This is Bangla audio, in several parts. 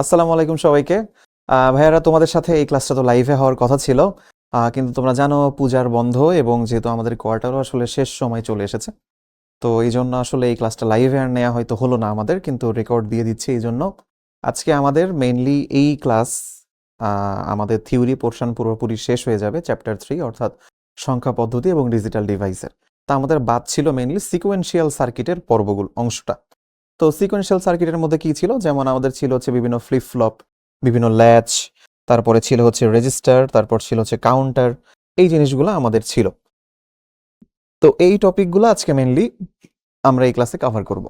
আসসালামু আলাইকুম সবাইকে। ভাইয়ারা, তোমাদের সাথে এই ক্লাসটা তো লাইভে হওয়ার কথা ছিল, কিন্তু তোমরা জানো পূজার বন্ধ এবং যেহেতু আমাদের কোয়ার্টারও আসলে শেষ সময় চলে এসেছে, তো এই জন্য আসলে এই ক্লাসটা লাইভে আর নেওয়া হয়তো হলো না আমাদের, কিন্তু রেকর্ড দিয়ে দিচ্ছি। এই জন্য আজকে আমাদের মেইনলি এই ক্লাস, আমাদের থিওরি পোর্শন পুরোপুরি শেষ হয়ে যাবে চ্যাপ্টার 3 অর্থাৎ সংখ্যা পদ্ধতি এবং ডিজিটাল ডিভাইসের। তা আমাদের বাদ ছিল মেইনলি সিকোয়েন্সিয়াল সার্কিটের অংশটা। তো সিকোয়েন্সিয়াল সার্কিটের মধ্যে কি ছিল, যেমন আমাদের ছিল হচ্ছে বিভিন্ন ফ্লিপ ফ্লপ, বিভিন্ন ল্যাচ, তারপরে ছিল হচ্ছে রেজিস্টার, তারপর ছিল হচ্ছে কাউন্টার। এই জিনিসগুলো আমাদের ছিল। তো এই টপিকগুলো আজকে মেইনলি আমরা এই ক্লাসে কভার করব।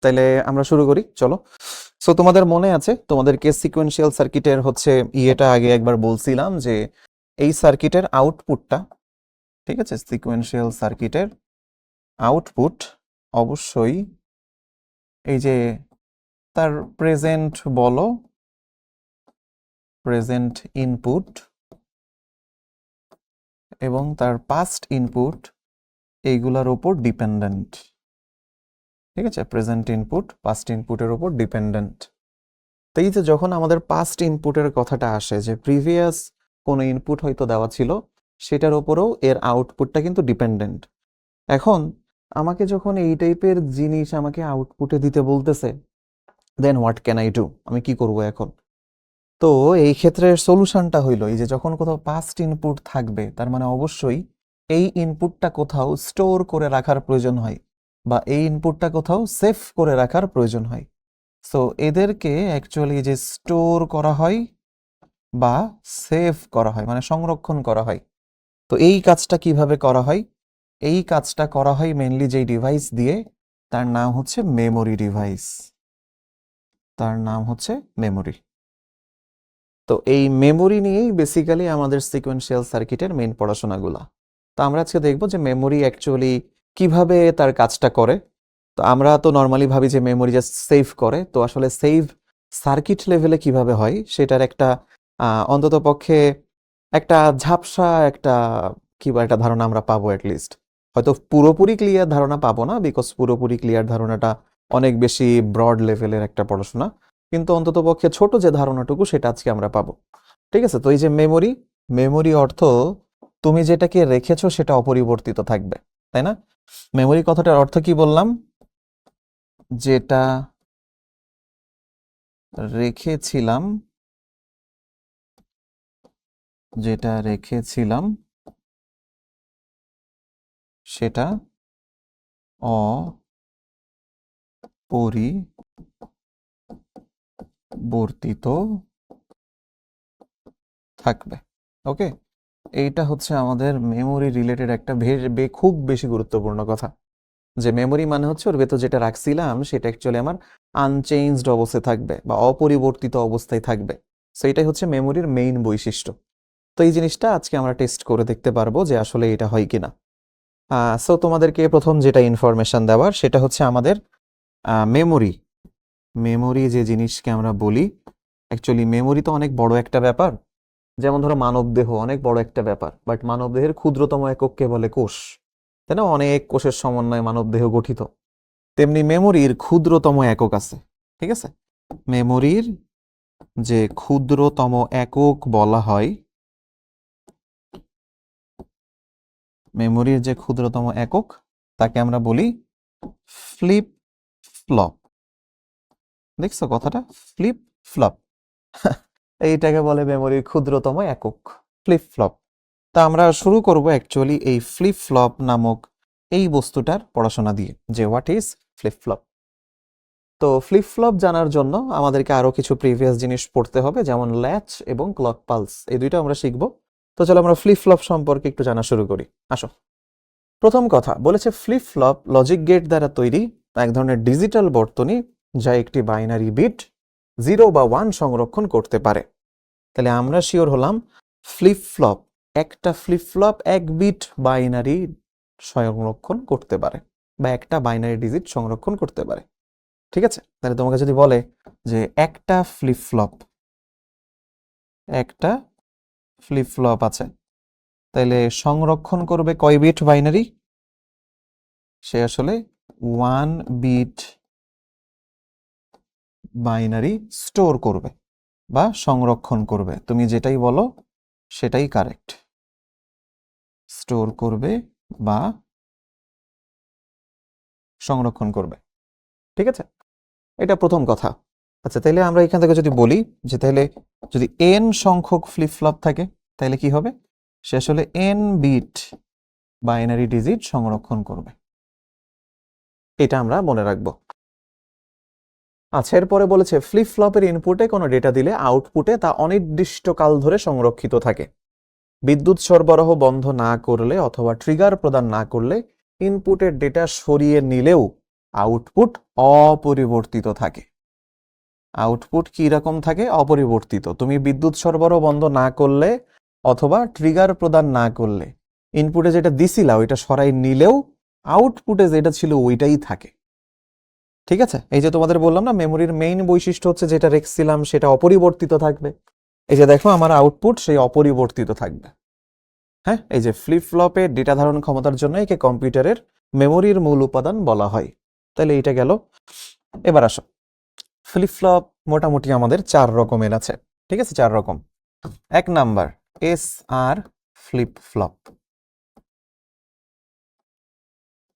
তাইলে আমরা শুরু করি, চলো। সো তোমাদের মনে আছে, তোমাদেরকে সিকোয়েন্সিয়াল সার্কিটের হচ্ছে ইয়েটা আগে একবার বলছিলাম যে এই সার্কিটের আউটপুটটা, ঠিক আছে, সিকোয়েন্সিয়াল সার্কিটের আউটপুট অবশ্যই এই যে তার প্রেজেন্ট বলো, প্রেজেন্ট ইনপুট এবং তার পাস্ট ইনপুট, এইগুলার ওপর ডিপেন্ডেন্ট। ঠিক আছে, প্রেজেন্ট ইনপুট পাস্ট ইনপুটের ওপর ডিপেন্ডেন্ট। তো এই যে যখন আমাদের পাস্ট ইনপুটের কথাটা আসে, যে প্রিভিয়াস কোনো ইনপুট হয়তো দেওয়া ছিল, সেটার ওপরেও এর আউটপুটটা কিন্তু ডিপেন্ডেন্ট। এখন আমাকে যখন এই টাইপের জিনিস আমাকে আউটপুটে দিতে বলতেছে, দেন হোয়াট ক্যান আই ডু, আমি কি করব এখন? তো এই ক্ষেত্রে সলিউশনটা হইল এই যে যখন কোথাও পাস্ট ইনপুট থাকবে, তার মানে অবশ্যই এই ইনপুটটা কোথাও স্টোর করে রাখার প্রয়োজন হয়, বা এই ইনপুটটা কোথাও সেভ করে রাখার প্রয়োজন হয়। সো এদেরকে অ্যাকচুয়ালি যে স্টোর করা হয় বা সেভ করা হয়, মানে সংরক্ষণ করা হয়। তো এই কাজটা কিভাবে করা হয়? এই কাজটা করা হয় মেইনলি যেই ডিভাইস দিয়ে, তার নাম হচ্ছে মেমোরি ডিভাইস। তার নাম হচ্ছে মেমোরি। তো এই মেমোরি নিয়েই বেসিক্যালি আমাদের সিকোয়েন্সিয়াল সার্কিটের মেইন পড়াশোনাগুলা। তো আমরা আজকে দেখব যে মেমোরি অ্যাকচুয়ালি কিভাবে তার কাজটা করে। তো আমরা তো নর্মালি ভাবি যে মেমোরি জাস্ট সেভ করে, তো আসলে সেভ সার্কিট লেভেলে কিভাবে হয় সেটার একটা অন্তত পক্ষে একটা ঝাপসা একটা একটা ধারণা আমরা পাবো অ্যাটলিস্ট। হয়তো পুরোপুরি ক্লিয়ার ধারণা পাবো না, বিকজ পুরোপুরি ক্লিয়ার ধারণাটা অনেক বেশি ব্রড লেভেলের একটা পড়াশোনা, কিন্তু অন্তত পক্ষে ছোট যে ধারণাটুকু সেটা আজকে আমরা পাবো। ঠিক আছে, তো এই যে মেমোরি, মেমোরি অর্থ তুমি যেটাকে রেখেছো সেটা অপরিবর্তিত থাকবে, তাই না? মেমোরি কথাটার অর্থ কি বললাম? যেটা রেখেছিলাম, যেটা রেখেছিলাম সেটা অপরিবর্তিত থাকবে। ওকে, এইটা হচ্ছে আমাদের মেমোরি রিলেটেড একটা খুব বেশি গুরুত্বপূর্ণ কথা, যে মেমোরি মানে হচ্ছে ওর ভেতর যেটা রাখছিলাম সেটা অ্যাকচুয়ালি আমার আনচেঞ্জড অবস্থায় থাকবে বা অপরিবর্তিত অবস্থায় থাকবে। সো এটাই হচ্ছে মেমোরির মেইন বৈশিষ্ট্য। তো এই জিনিসটা আজকে আমরা টেস্ট করে দেখতে পারবো যে আসলে এটা হয় কিনা। সো তোমাদেরকে প্রথম যেটা ইনফরমেশন দেওয়ার সেটা হচ্ছে আমাদের মেমোরি। মেমোরি যে জিনিসকে আমরা বলি, অ্যাকচুয়ালি মেমোরি তো অনেক বড় একটা ব্যাপার। যেমন ধরো মানবদেহ অনেক বড় একটা ব্যাপার, বাট মানবদেহের ক্ষুদ্রতম একককে বলে কোষ, তাই না? অনেক কোষের সমন্বয়ে মানবদেহ গঠিত। তেমনি মেমোরির ক্ষুদ্রতম একক আছে, ঠিক আছে? মেমোরির যে ক্ষুদ্রতম একক বলা হয়, মেমোরির যে ক্ষুদ্রতম একক তাকে আমরা বলি ফ্লিপ ফ্লপ। দেখছো কথাটা, ফ্লিপ ফ্লপ। এইটাকে বলে মেমোরির ক্ষুদ্রতম একক, ফ্লিপ ফ্লপ। তা আমরা শুরু করব অ্যাকচুয়ালি এই ফ্লিপ ফ্লপ নামক এই বস্তুটার পড়াশোনা দিয়ে, যে হোয়াট ইজ ফ্লিপ ফ্লপ। তো ফ্লিপ ফ্লপ জানার জন্য আমাদেরকে আরো কিছু প্রিভিয়াস জিনিস পড়তে হবে, যেমন ল্যাচ এবং ক্লক পালস, এই দুইটা আমরা শিখব। তো চলো আমরা ফ্লিপ ফ্লপ সম্পর্কে একটু জানা শুরু করি, আসো। প্রথম কথা বলেছে, ফ্লিপ ফ্লপ লজিক গেট দ্বারা তৈরি এক ধরনের ডিজিটাল বর্তনী, যা একটি বাইনারি বিট 0 বা 1 সংরক্ষণ করতে পারে। তাহলে আমরা শিওর হলাম ফ্লিপ ফ্লপ, একটা ফ্লিপ ফ্লপ 1 বিট বাইনারি সংরক্ষণ করতে পারে, বা একটা বাইনারি ডিজিট সংরক্ষণ করতে পারে। ঠিক আছে, তাহলে তোমাকে যদি বলে যে একটা ফ্লিপ ফ্লপ আছে, তাহলে সংরক্ষণ করবে কয় বিট বাইনারি? সে আসলে 1 বিট বাইনারি স্টোর করবে বা সংরক্ষণ করবে, তুমি যেটাই বলো সেটাই কারেক্ট। স্টোর করবে বা সংরক্ষণ করবে, ঠিক আছে, এটা প্রথম কথা। আচ্ছা, তাহলে আমরা এখান থেকে যদি বলি যে তাহলে যদি n সংখ্যক ফ্লিপ ফ্লপ থাকে তাহলে কি হবে, সে আসলে n বিট বাইনারি ডিজিট সংরক্ষণ করবে, এটা আমরা মনে রাখবো। আচ্ছা, এরপরে বলেছে ফ্লিপ ফ্লপের ইনপুটে কোনো ডেটা দিলে আউটপুটে তা অনির্দিষ্টকাল ধরে সংরক্ষিত থাকে। বিদ্যুৎ সরবরাহ বন্ধ না করলে অথবা ট্রিগার প্রদান না করলে ইনপুটের ডেটা সরিয়ে নিলেও আউটপুট অপরিবর্তিত থাকে। আউটপুট কি রকম থাকে? অপরিবর্তিত। তুমি বিদ্যুৎ সরবরাহ বন্ধ না করলে অথবা ট্রিগার প্রদান না করলে ইনপুটে যেটা দিছিলা ওইটা সরাই নিলেও আউটপুটে যেটা ছিল ওইটাই থাকে, ঠিক আছে। এই যে তোমাদের বললাম না, মেমোরির মেইন বৈশিষ্ট্য হচ্ছে যেটা রেখেছিলাম সেটা অপরিবর্তিত থাকবে। এই যে দেখো আমার আউটপুট সেই অপরিবর্তিত থাকবে। হ্যাঁ, এই যে ফ্লিপ ফ্লপের ডেটা ধারণ ক্ষমতার জন্য একে কম্পিউটারের মেমোরির মূল উপাদান বলা হয়। তাহলে এইটা গেল। এবার আসো, ফ্লিপ ফ্লপ মোটামুটি আমাদের 4 রকমের আছে, ঠিক আছে, 4 রকম। 1 number SR flip flop,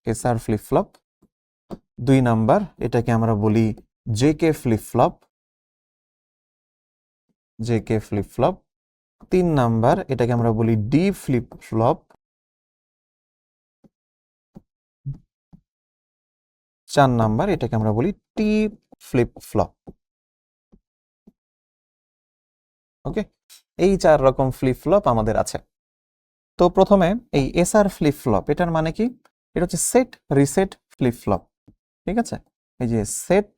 SR flip flop. 2 number এটাকে আমরা বলি JK flip flop, JK flip flop. 3 number এটাকে আমরা বলি D ফ্লিপ ফ্লপ। 4 নাম্বার এটাকে আমরা বলি T ফ্লিপ ফ্লপ। ওকে, এই 4 রকম ফ্লিপ ফ্লপ আমাদের আছে। তো প্রথমে এই SR ফ্লিপ ফ্লপ, এটার মানে কি? এটা হচ্ছে সেট রিসেট ফ্লিপ ফ্লপ, ঠিক আছে। এই যে set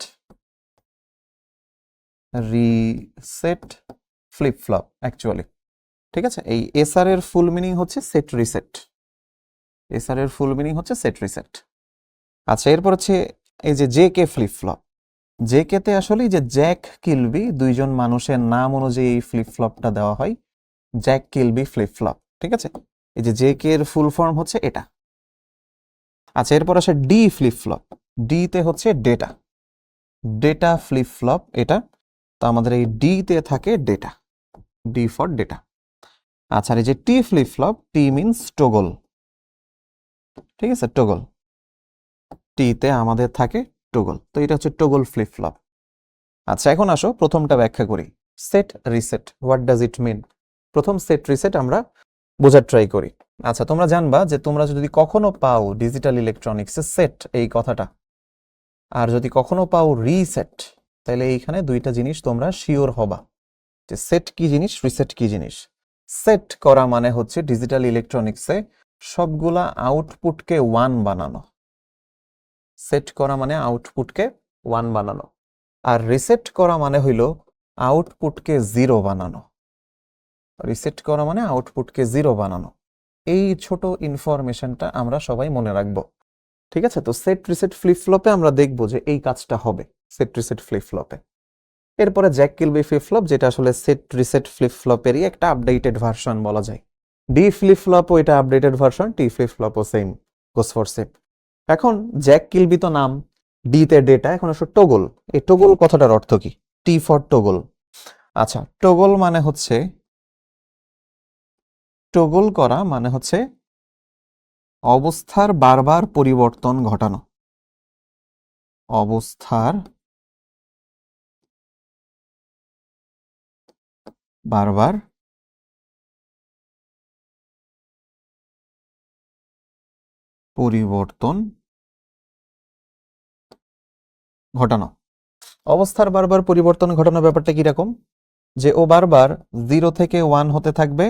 reset flip flop actually, ঠিক আছে। এই SR এর ফুল মিনিং হচ্ছে সেট রিসেট, SR এর ফুল মিনিং হচ্ছে সেট রিসেট। আচ্ছা, এরপর হচ্ছে এই যে JK ফ্লিপ ফ্লপ। JK-তে আসলে এই যে জ্যাক কিলবি, 2 জন মানুষের নাম অনুযায়ী এই ফ্লিপ ফ্লপটা দেওয়া হয়, জ্যাক কিলবি ফ্লিপ ফ্লপ, ঠিক আছে। এই যে JK এর ফুল ফর্ম হচ্ছে এটা। আচ্ছা, এরপর আসে D ফ্লিপ ফ্লপ। D-তে হচ্ছে ডেটা, ডেটা ফ্লিপ ফ্লপ এটা। তো আমাদের এই D-তে থাকে ডেটা, D ফর ডেটা। আচ্ছা, আর এই যে T flip flop, T means toggle, ঠিক আছে, টগল। T-তে আমাদের থাকে টগল, তো এটা হচ্ছে টগল ফ্লিপ ফ্লপ। আচ্ছা, এখন আসো প্রথমটা ব্যাখ্যা করি, set reset. What does it mean? প্রথম সেট রিসেট আমরা বোঝার ট্রাই করি। আচ্ছা, তোমরা জানবা যে তোমরা যদি কখনো পাও ডিজিটাল ইলেকট্রনিক্সে সেট এই কথাটা, আর যদি কখনো পাও রিসেট, তাহলে এইখানে 2টা জিনিস তোমরা শিওর হবা যে সেট কি জিনিস, রিসেট কি জিনিস। সেট করা মানে হচ্ছে ডিজিটাল ইলেকট্রনিক্সে সবগুলা আউটপুটকে 1 বানানো। সেট করা মানে আউটপুটকে 1 বানানো, আর রিসেট করা মানে হইল আউটপুটকে 0 বানানো। রিসেট করা মানে আউটপুটকে 0 বানানো। এই ছোট ইনফরমেশনটা আমরা সবাই মনে রাখবো, ঠিক আছে। তো সেট রিসেট ফ্লিপ ফ্লপে আমরা দেখব যে এই কাজটা হবে সেট রিসেট ফ্লিপ ফ্লপে। এরপরে জ্যাক কিলবি ফ্লিপ ফ্লপ, যেটা আসলে সেট রিসেট ফ্লিপ ফ্লপেরই একটা আপডেটেড ভার্সন বলা যায়। ডি ফ্লিপ ফ্লপও এটা আপডেটেড ভার্সন, টি ফ্লিপ ফ্লপও সেম, গোস ফর সেম। এখন জ্যাক কিলবি তো নাম, ডিতে ডেটা, এখন আসলে টগল। এই টগল কথাটার অর্থ কি? T for toggle. আচ্ছা, টগল মানে হচ্ছে, টগল করা মানে হচ্ছে অবস্থার বারবার পরিবর্তন ঘটানো, অবস্থার বারবার পরিবর্তন ঘটানো। অবস্থার বারবার পরিবর্তন ঘটানো ব্যাপারটা কিরকম? যে ও বারবার 0 থেকে 1 হতে থাকবে,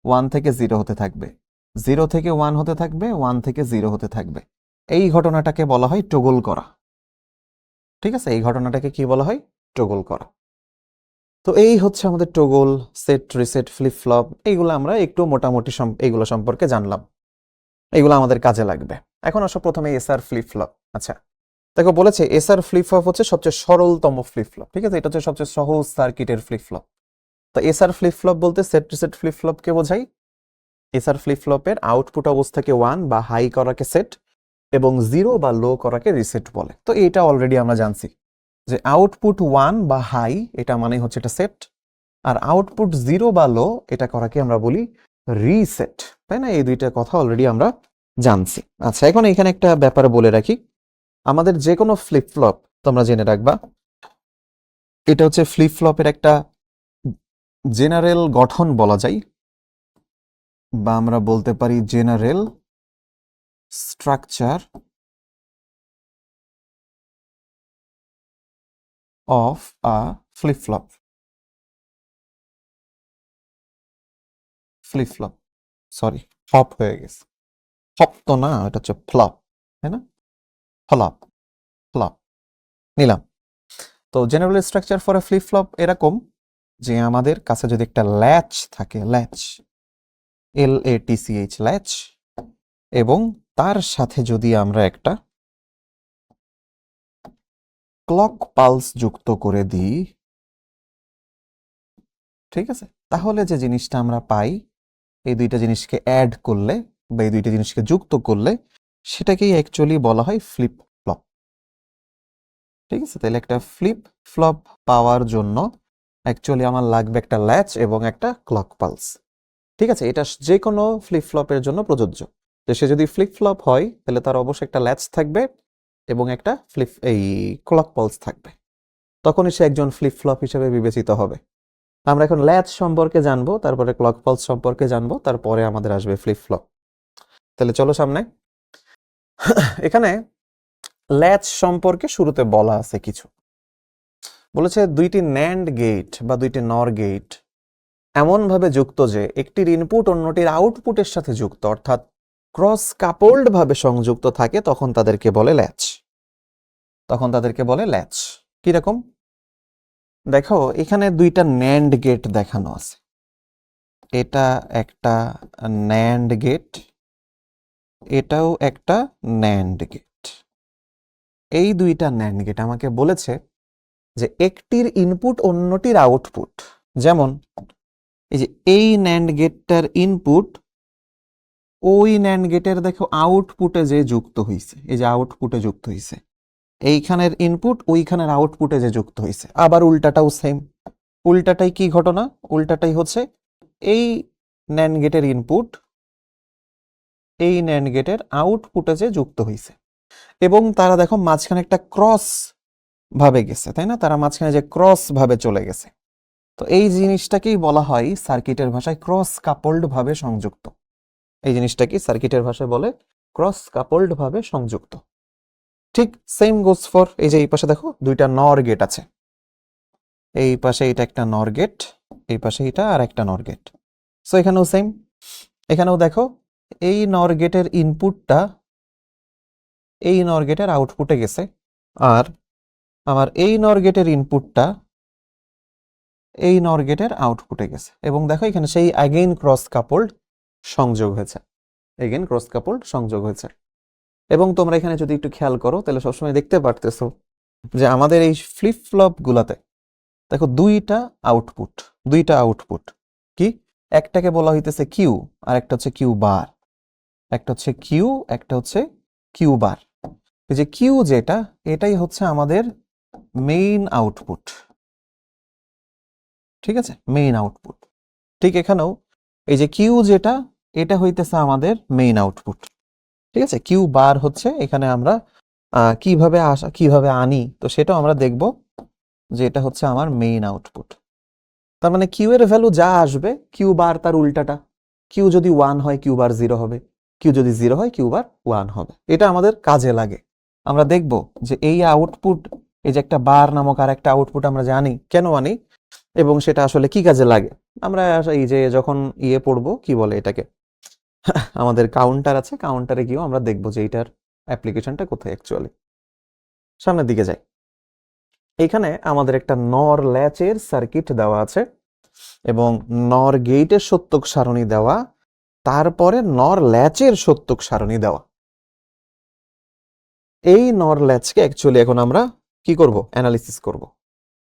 1 থেকে 0 হতে থাকবে, 0 থেকে 1 হতে থাকবে, 1 থেকে 0 হতে থাকবে। এই ঘটনাটাকে বলা হয় টগল করা, ঠিক আছে। এই ঘটনাটাকে কি বলা হয়? টগল করা। তো এই হচ্ছে আমাদের toggle, set reset flip flop. এইগুলো আমরা একটু মোটামুটি এইগুলো সম্পর্কে জানলাম, এগুলো আমাদের কাজে লাগবে। এখন আসো প্রথমে এসআর ফ্লিপ ফ্লপ। আচ্ছা, দেখো বলেছে এসআর ফ্লিপ ফ্লপ হচ্ছে সবচেয়ে সরলতম ফ্লিপ ফ্লপ, ঠিক আছে। এটা হচ্ছে সবচেয়ে সহজ সার্কিটের ফ্লিপ ফ্লপ। তো এসআর ফ্লিপ ফ্লপ বলতে সেট রিসেট ফ্লিপ ফ্লপকে বোঝাই। এসআর ফ্লিপ ফ্লপের আউটপুট অবস্থাকে 1 বা হাই করাকে সেট এবং 0 বা লো করাকে রিসেট বলে। তো এইটা অলরেডি আমরা জানছি। যে আউটপুট 1 বা হাই, এটা মানে হচ্ছে এটা সেট, আর আউটপুট 0 বা লো, এটা করাকে আমরা বলি রিসেট, তাই না? এই দুইটা কথা অলরেডি আমরা জানছি। আচ্ছা, এখন এখানে একটা ব্যাপার বলে রাখি, আমাদের যে কোনো ফ্লিপ ফ্লপ তোমরা জেনে রাখবা, এটা হচ্ছে ফ্লিপ ফ্লপের একটা জেনারেল গঠন বলা যায়, বা আমরা বলতে পারি general structure of a flip flop. Flip flop, sorry, flop হয়ে গেছে, ফ্লপ তো না, এটা হচ্ছে ফ্লপ, তাই না? ফ্লপ, ফ্লপ নিলাম। তো general structure for a flip flop এরকম যে আমাদের কাছে যদি একটা ল্যাচ থাকে, ল্যাচ, LATCH, ল্যাচ, এবং তার সাথে যদি আমরা একটা ক্লক পালস যুক্ত করে দিই, ঠিক আছে, তাহলে যে জিনিসটা আমরা পাই, এই দুইটা জিনিসকে অ্যাড করলে বা এই দুইটা জিনিসকে যুক্ত করলে সেটাকেই অ্যাকচুয়ালি বলা হয় ফ্লিপ ফ্লপ। ঠিক আছে, তাহলে একটা ফ্লিপ ফ্লপ পাওয়ার জন্য অ্যাকচুয়ালি আমার লাগবে একটা ল্যাচ এবং একটা ক্লক পালস। ঠিক আছে, এটা যে কোনো ফ্লিপ ফ্লপের জন্য প্রযোজ্য। তো সে যদি ফ্লিপ ফ্লপ হয় তাহলে তার অবশ্যই একটা ল্যাচ থাকবে এবং একটা ক্লক পালস থাকবে, তখনই সে একজন ফ্লিপ ফ্লপ হিসেবে বিবেচিত হবে। আমরা এখন ল্যাচ সম্পর্কে জানবো, তারপরে ক্লক পালস সম্পর্কে জানবো, তারপরে আমাদের আসবে ফ্লিপ ফ্লপ। তাহলে চলো সামনে। এখানে ল্যাচ সম্পর্কে শুরুতে বলা আছে কিছু, বলেছে দুইটি ন্যান্ড গেট বা দুইটি নর গেট এমনভাবে যুক্ত যে একটির ইনপুট অন্যটির আউটপুটের সাথে যুক্ত, অর্থাৎ ক্রস কাপলড ভাবে সংযুক্ত থাকে, তখন তাদেরকে বলে ল্যাচ। তখন তাদেরকে বলে ল্যাচ। কিরকম দেখো, এখানে দুইটা ন্যান্ড গেট দেখানো আছে, এটা একটা ন্যান্ড গেট, এটাও একটা ন্যান্ড গেট। এই দুইটা ন্যান্ড গেট আমাকে বলেছে যে একটির ইনপুট অন্যটির আউটপুট, যেমন এই যে এই ন্যান্ড গেটটার ইনপুট ওই ন্যান্ড গেটের দেখো আউটপুটে যে যুক্ত হইছে, এই যে আউটপুটে যুক্ত হইছে, এইখানের ইনপুট ওইখানের আউটপুটে যে যুক্ত হইছে। আবার উল্টাটাও সেম, উল্টাটাই কি ঘটনা, উল্টাটাই হচ্ছে এই ন্যান্ড গেটের ইনপুট এই ন্যান্ড গেটের আউটপুটে যে যুক্ত হইছে, এবং তারা দেখো মাঝখানে একটা ক্রস ভাবে গেছে, তাই না? তারা মাঝখানে যে ক্রস ভাবে চলে গেছে, তো এই জিনিসটাকেই বলা হয় সার্কিটের ভাষায় ক্রস কাপলড ভাবে সংযুক্ত। এই জিনিসটাকে সার্কিটের ভাষায় বলে ক্রস কাপলড ভাবে সংযুক্ত। ঠিক সেম গোস ফর এই যে এই পাশে দেখো দুইটা নর গেট আছে, এই পাশে এটা একটা নর গেট, এই পাশে এটা আর একটা নর গেট। সো এখানেও সেম, এখানেও দেখো এই নর গেটের ইনপুটটা এই নর গেটের আউটপুটে গেছে, আর আমার এই নর গেটের ইনপুটটা এই নর গেটের আউটপুটে গেছে, এবং দেখো এখানে সেই অ্যাগেইন ক্রস কাপলড সংযোগ হয়েছে, এগেইন ক্রস কাপলড সংযোগ হয়েছে। এবং তোমরা এখানে যদি একটু খেয়াল করো তাহলে সবসময় দেখতে পারতেছো যে আমাদের এই ফ্লিপ ফ্লপ গুলাতে দেখো দুইটা আউটপুট কি, একটাকে বলা হইতেছে কিউ আর একটা হচ্ছে কিউ বার, একটা হচ্ছে কিউ, একটা হচ্ছে কিউ বার। এই যে কিউ যেটা, এটাই হচ্ছে আমাদের মেইন আউটপুট, ঠিক আছে, মেইন আউটপুট। ঠিক এখানেও এই যে কিউ যেটা, এটা হইতেছে আমাদের মেইন আউটপুট, ঠিক আছে। কিউ বার হচ্ছে এখানে আমরা কিভাবে আনি, তো সেটাও আমরা দেখব যে এটা হচ্ছে আমার মেইন আউটপুট। তার মানে কিউ এর ভ্যালু যা আসবে কিউ বার তার উল্টাটা, কিউ যদি 1 হয় কিউ বার 0 হবে, কিউ যদি 0 হয় কিউ বার 1 হবে। এটা আমাদের কাজে লাগে। আমরা দেখব যে এই আউটপুট, এই যে একটা বার নামক আর একটা আউটপুট আমরা জানি কেন আনি এবং সেটা আসলে কি কাজে লাগে। আমরা এই যে যখন পড়বো কি বলে এটাকে, আমাদের কাউন্টার আছে, কাউন্টারে গিয়েও আমরা দেখবো যে এইটার অ্যাপ্লিকেশনটা কোথায় অ্যাকচুয়ালি। সামনের দিকে যাই, এখানে আমাদের একটা নর ল্যাচের সার্কিট দেওয়া আছে এবং নর গেটের সত্যক সারণী দেওয়া, তারপরে নর ল্যাচের সত্যক সারণী দেওয়া। এই নর ল্যাচকে অ্যাকচুয়ালি এখন আমরা কি করব, অ্যানালিসিস করব।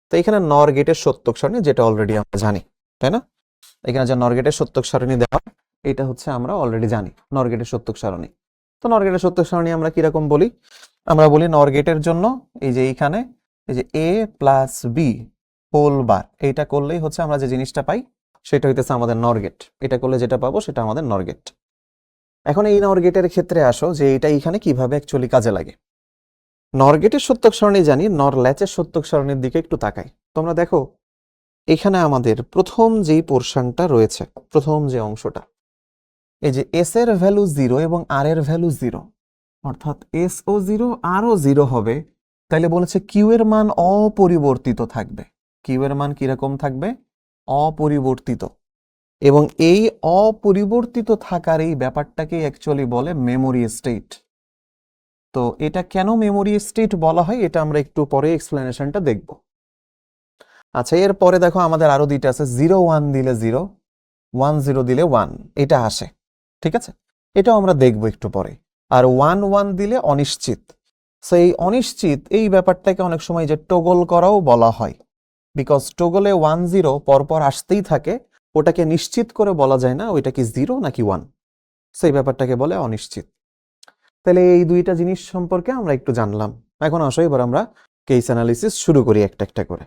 তো এখানে নর গেটের সত্যক সারণী যেটা অলরেডি আমরা জানি, তাই না? এখানে যে নর গেটের সত্যক সারণী দেওয়া, এটা হচ্ছে আমরা অলরেডি জানি নর গেটের সত্যক সারণী। তো নর গেটের সত্যক সারণী আমরা কিরকম বলি, আমরা বলি নর গেটের জন্য এই যে এইখানে এই যে a plus b whole bar, এইটা করলেই হচ্ছে আমরা যে জিনিসটা পাই সেটা হইতেছে আমাদের নর গেট। এটা করলে যেটা পাবো সেটা আমাদের নর গেট। এখন এই নর গেটের ক্ষেত্রে আসো যে এটা এখানে কিভাবে অ্যাকচুয়ালি কাজে লাগে। নর গেটের সত্যক সারণী জানি, নর ল্যাচের সত্যক সারণীর দিকে একটু তাকাই। তোমরা দেখো এখানে আমাদের প্রথম যেই পোর্শনটা রয়েছে, প্রথম যে অংশটা, এই যে এস এর ভ্যালু 0 এবং আর এর ভ্যালু 0, অর্থাৎ এস ও 0 আরও 0 হবে, তাইলে বলেছে কিউ এর মান অপরিবর্তিত থাকবে। কিউ এর মান কিরকম থাকবে? অপরিবর্তিত। এবং এই অপরিবর্তিত থাকার এই ব্যাপারটাকে অ্যাকচুয়ালি বলে মেমোরি স্টেট। তো এটা কেন মেমোরি স্টেট বলা হয় এটা আমরা একটু পরে এক্সপ্লেনেশনটা দেখব। আচ্ছা, এরপরে দেখো আমাদের আরো দুইটা আছে, 0 1 দিলে 0, 1 0 দিলে 1, এটা আসে। ঠিক আছে, এটাও আমরা দেখবো একটু পরে। আর 1 1 দিলে অনিশ্চিত। সো এই অনিশ্চিত এই ব্যাপারটাকে অনেক সময় যে টগল করাও বলা হয়, বিকজ টগলে 1 0 পরপর আসতেই থাকে, ওটাকে নিশ্চিত করে বলা যায় না ওইটা কি 0 নাকি 1, সেই ব্যাপারটাকে বলে অনিশ্চিত। তাহলে এই দুইটা জিনিস সম্পর্কে আমরা একটু জানলাম। এখন আসো এবার আমরা কেস অ্যানালিসিস শুরু করি একটা একটা করে।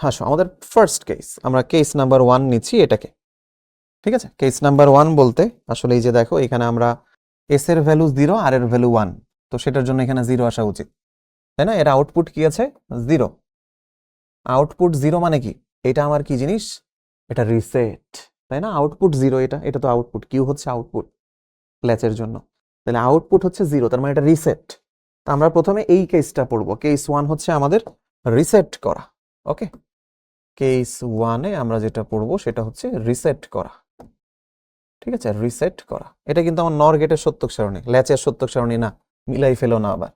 আসো আমাদের ফার্স্ট কেস, আমরা কেস নাম্বার 1 নিচ্ছি এটাকে। ঠিক আছে, কেস নাম্বার 1 বলতে আসলে এই যে দেখো এখানে আমরা এস এর ভ্যালু 0, আর এর ভ্যালু 1, তো সেটার জন্য এখানে 0 আসা উচিত, তাই না? এর আউটপুট কি আছে? 0। আউটপুট 0 মানে কি? এটা আমার কি জিনিস? এটা রিসেট, তাই না? আউটপুট 0, এটা তো আউটপুট, কিউ হচ্ছে আউটপুট ল্যাচের জন্য। তাহলে আউটপুট হচ্ছে 0, তার মানে এটা রিসেট। আমরা প্রথমে এই কেসটা পড়বো। কেস 1 হচ্ছে আমাদের রিসেট করা। ওকে, কেস 1-এ আমরা যেটা পড়বো সেটা হচ্ছে রিসেট করা। ঠিক আছে, রিসেট করা। এটা কিন্তু আমার নর গেটের সত্যক সারণী, ল্যাচের সত্যক সারণী না, মিলাই ফেলো না আবার।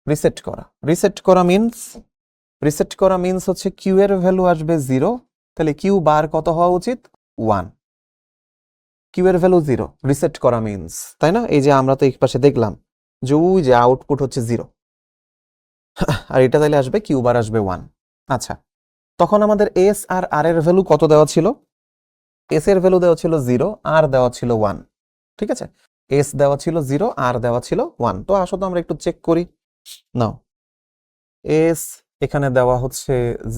রিসেট করা, রিসেট করা মিন্স হচ্ছে কিউ এর ভ্যালু আসবে 0, তাহলে কিউ বার কত হওয়া উচিত? 1। কিউ এর ভ্যালু 0, রিসেট করা মিন্স, তাই না? এই যে আমরা তো এই পাশে দেখলাম যে ওই যে আউটপুট হচ্ছে 0, আর এটা তাহলে আসবে কিউ বার আসবে 1। আচ্ছা, তখন আমাদের এস আর আর এর ভ্যালু কত দেওয়া ছিল? এস এর ভ্যালু দেওয়া ছিল 0, আর দেওয়া ছিল 1। ঠিক আছে, এস দেওয়া ছিল 0, আর দেওয়া ছিল 1। তো আসো তো আমরা একটু চেক করি। নাও, এস এখানে দেওয়া হচ্ছে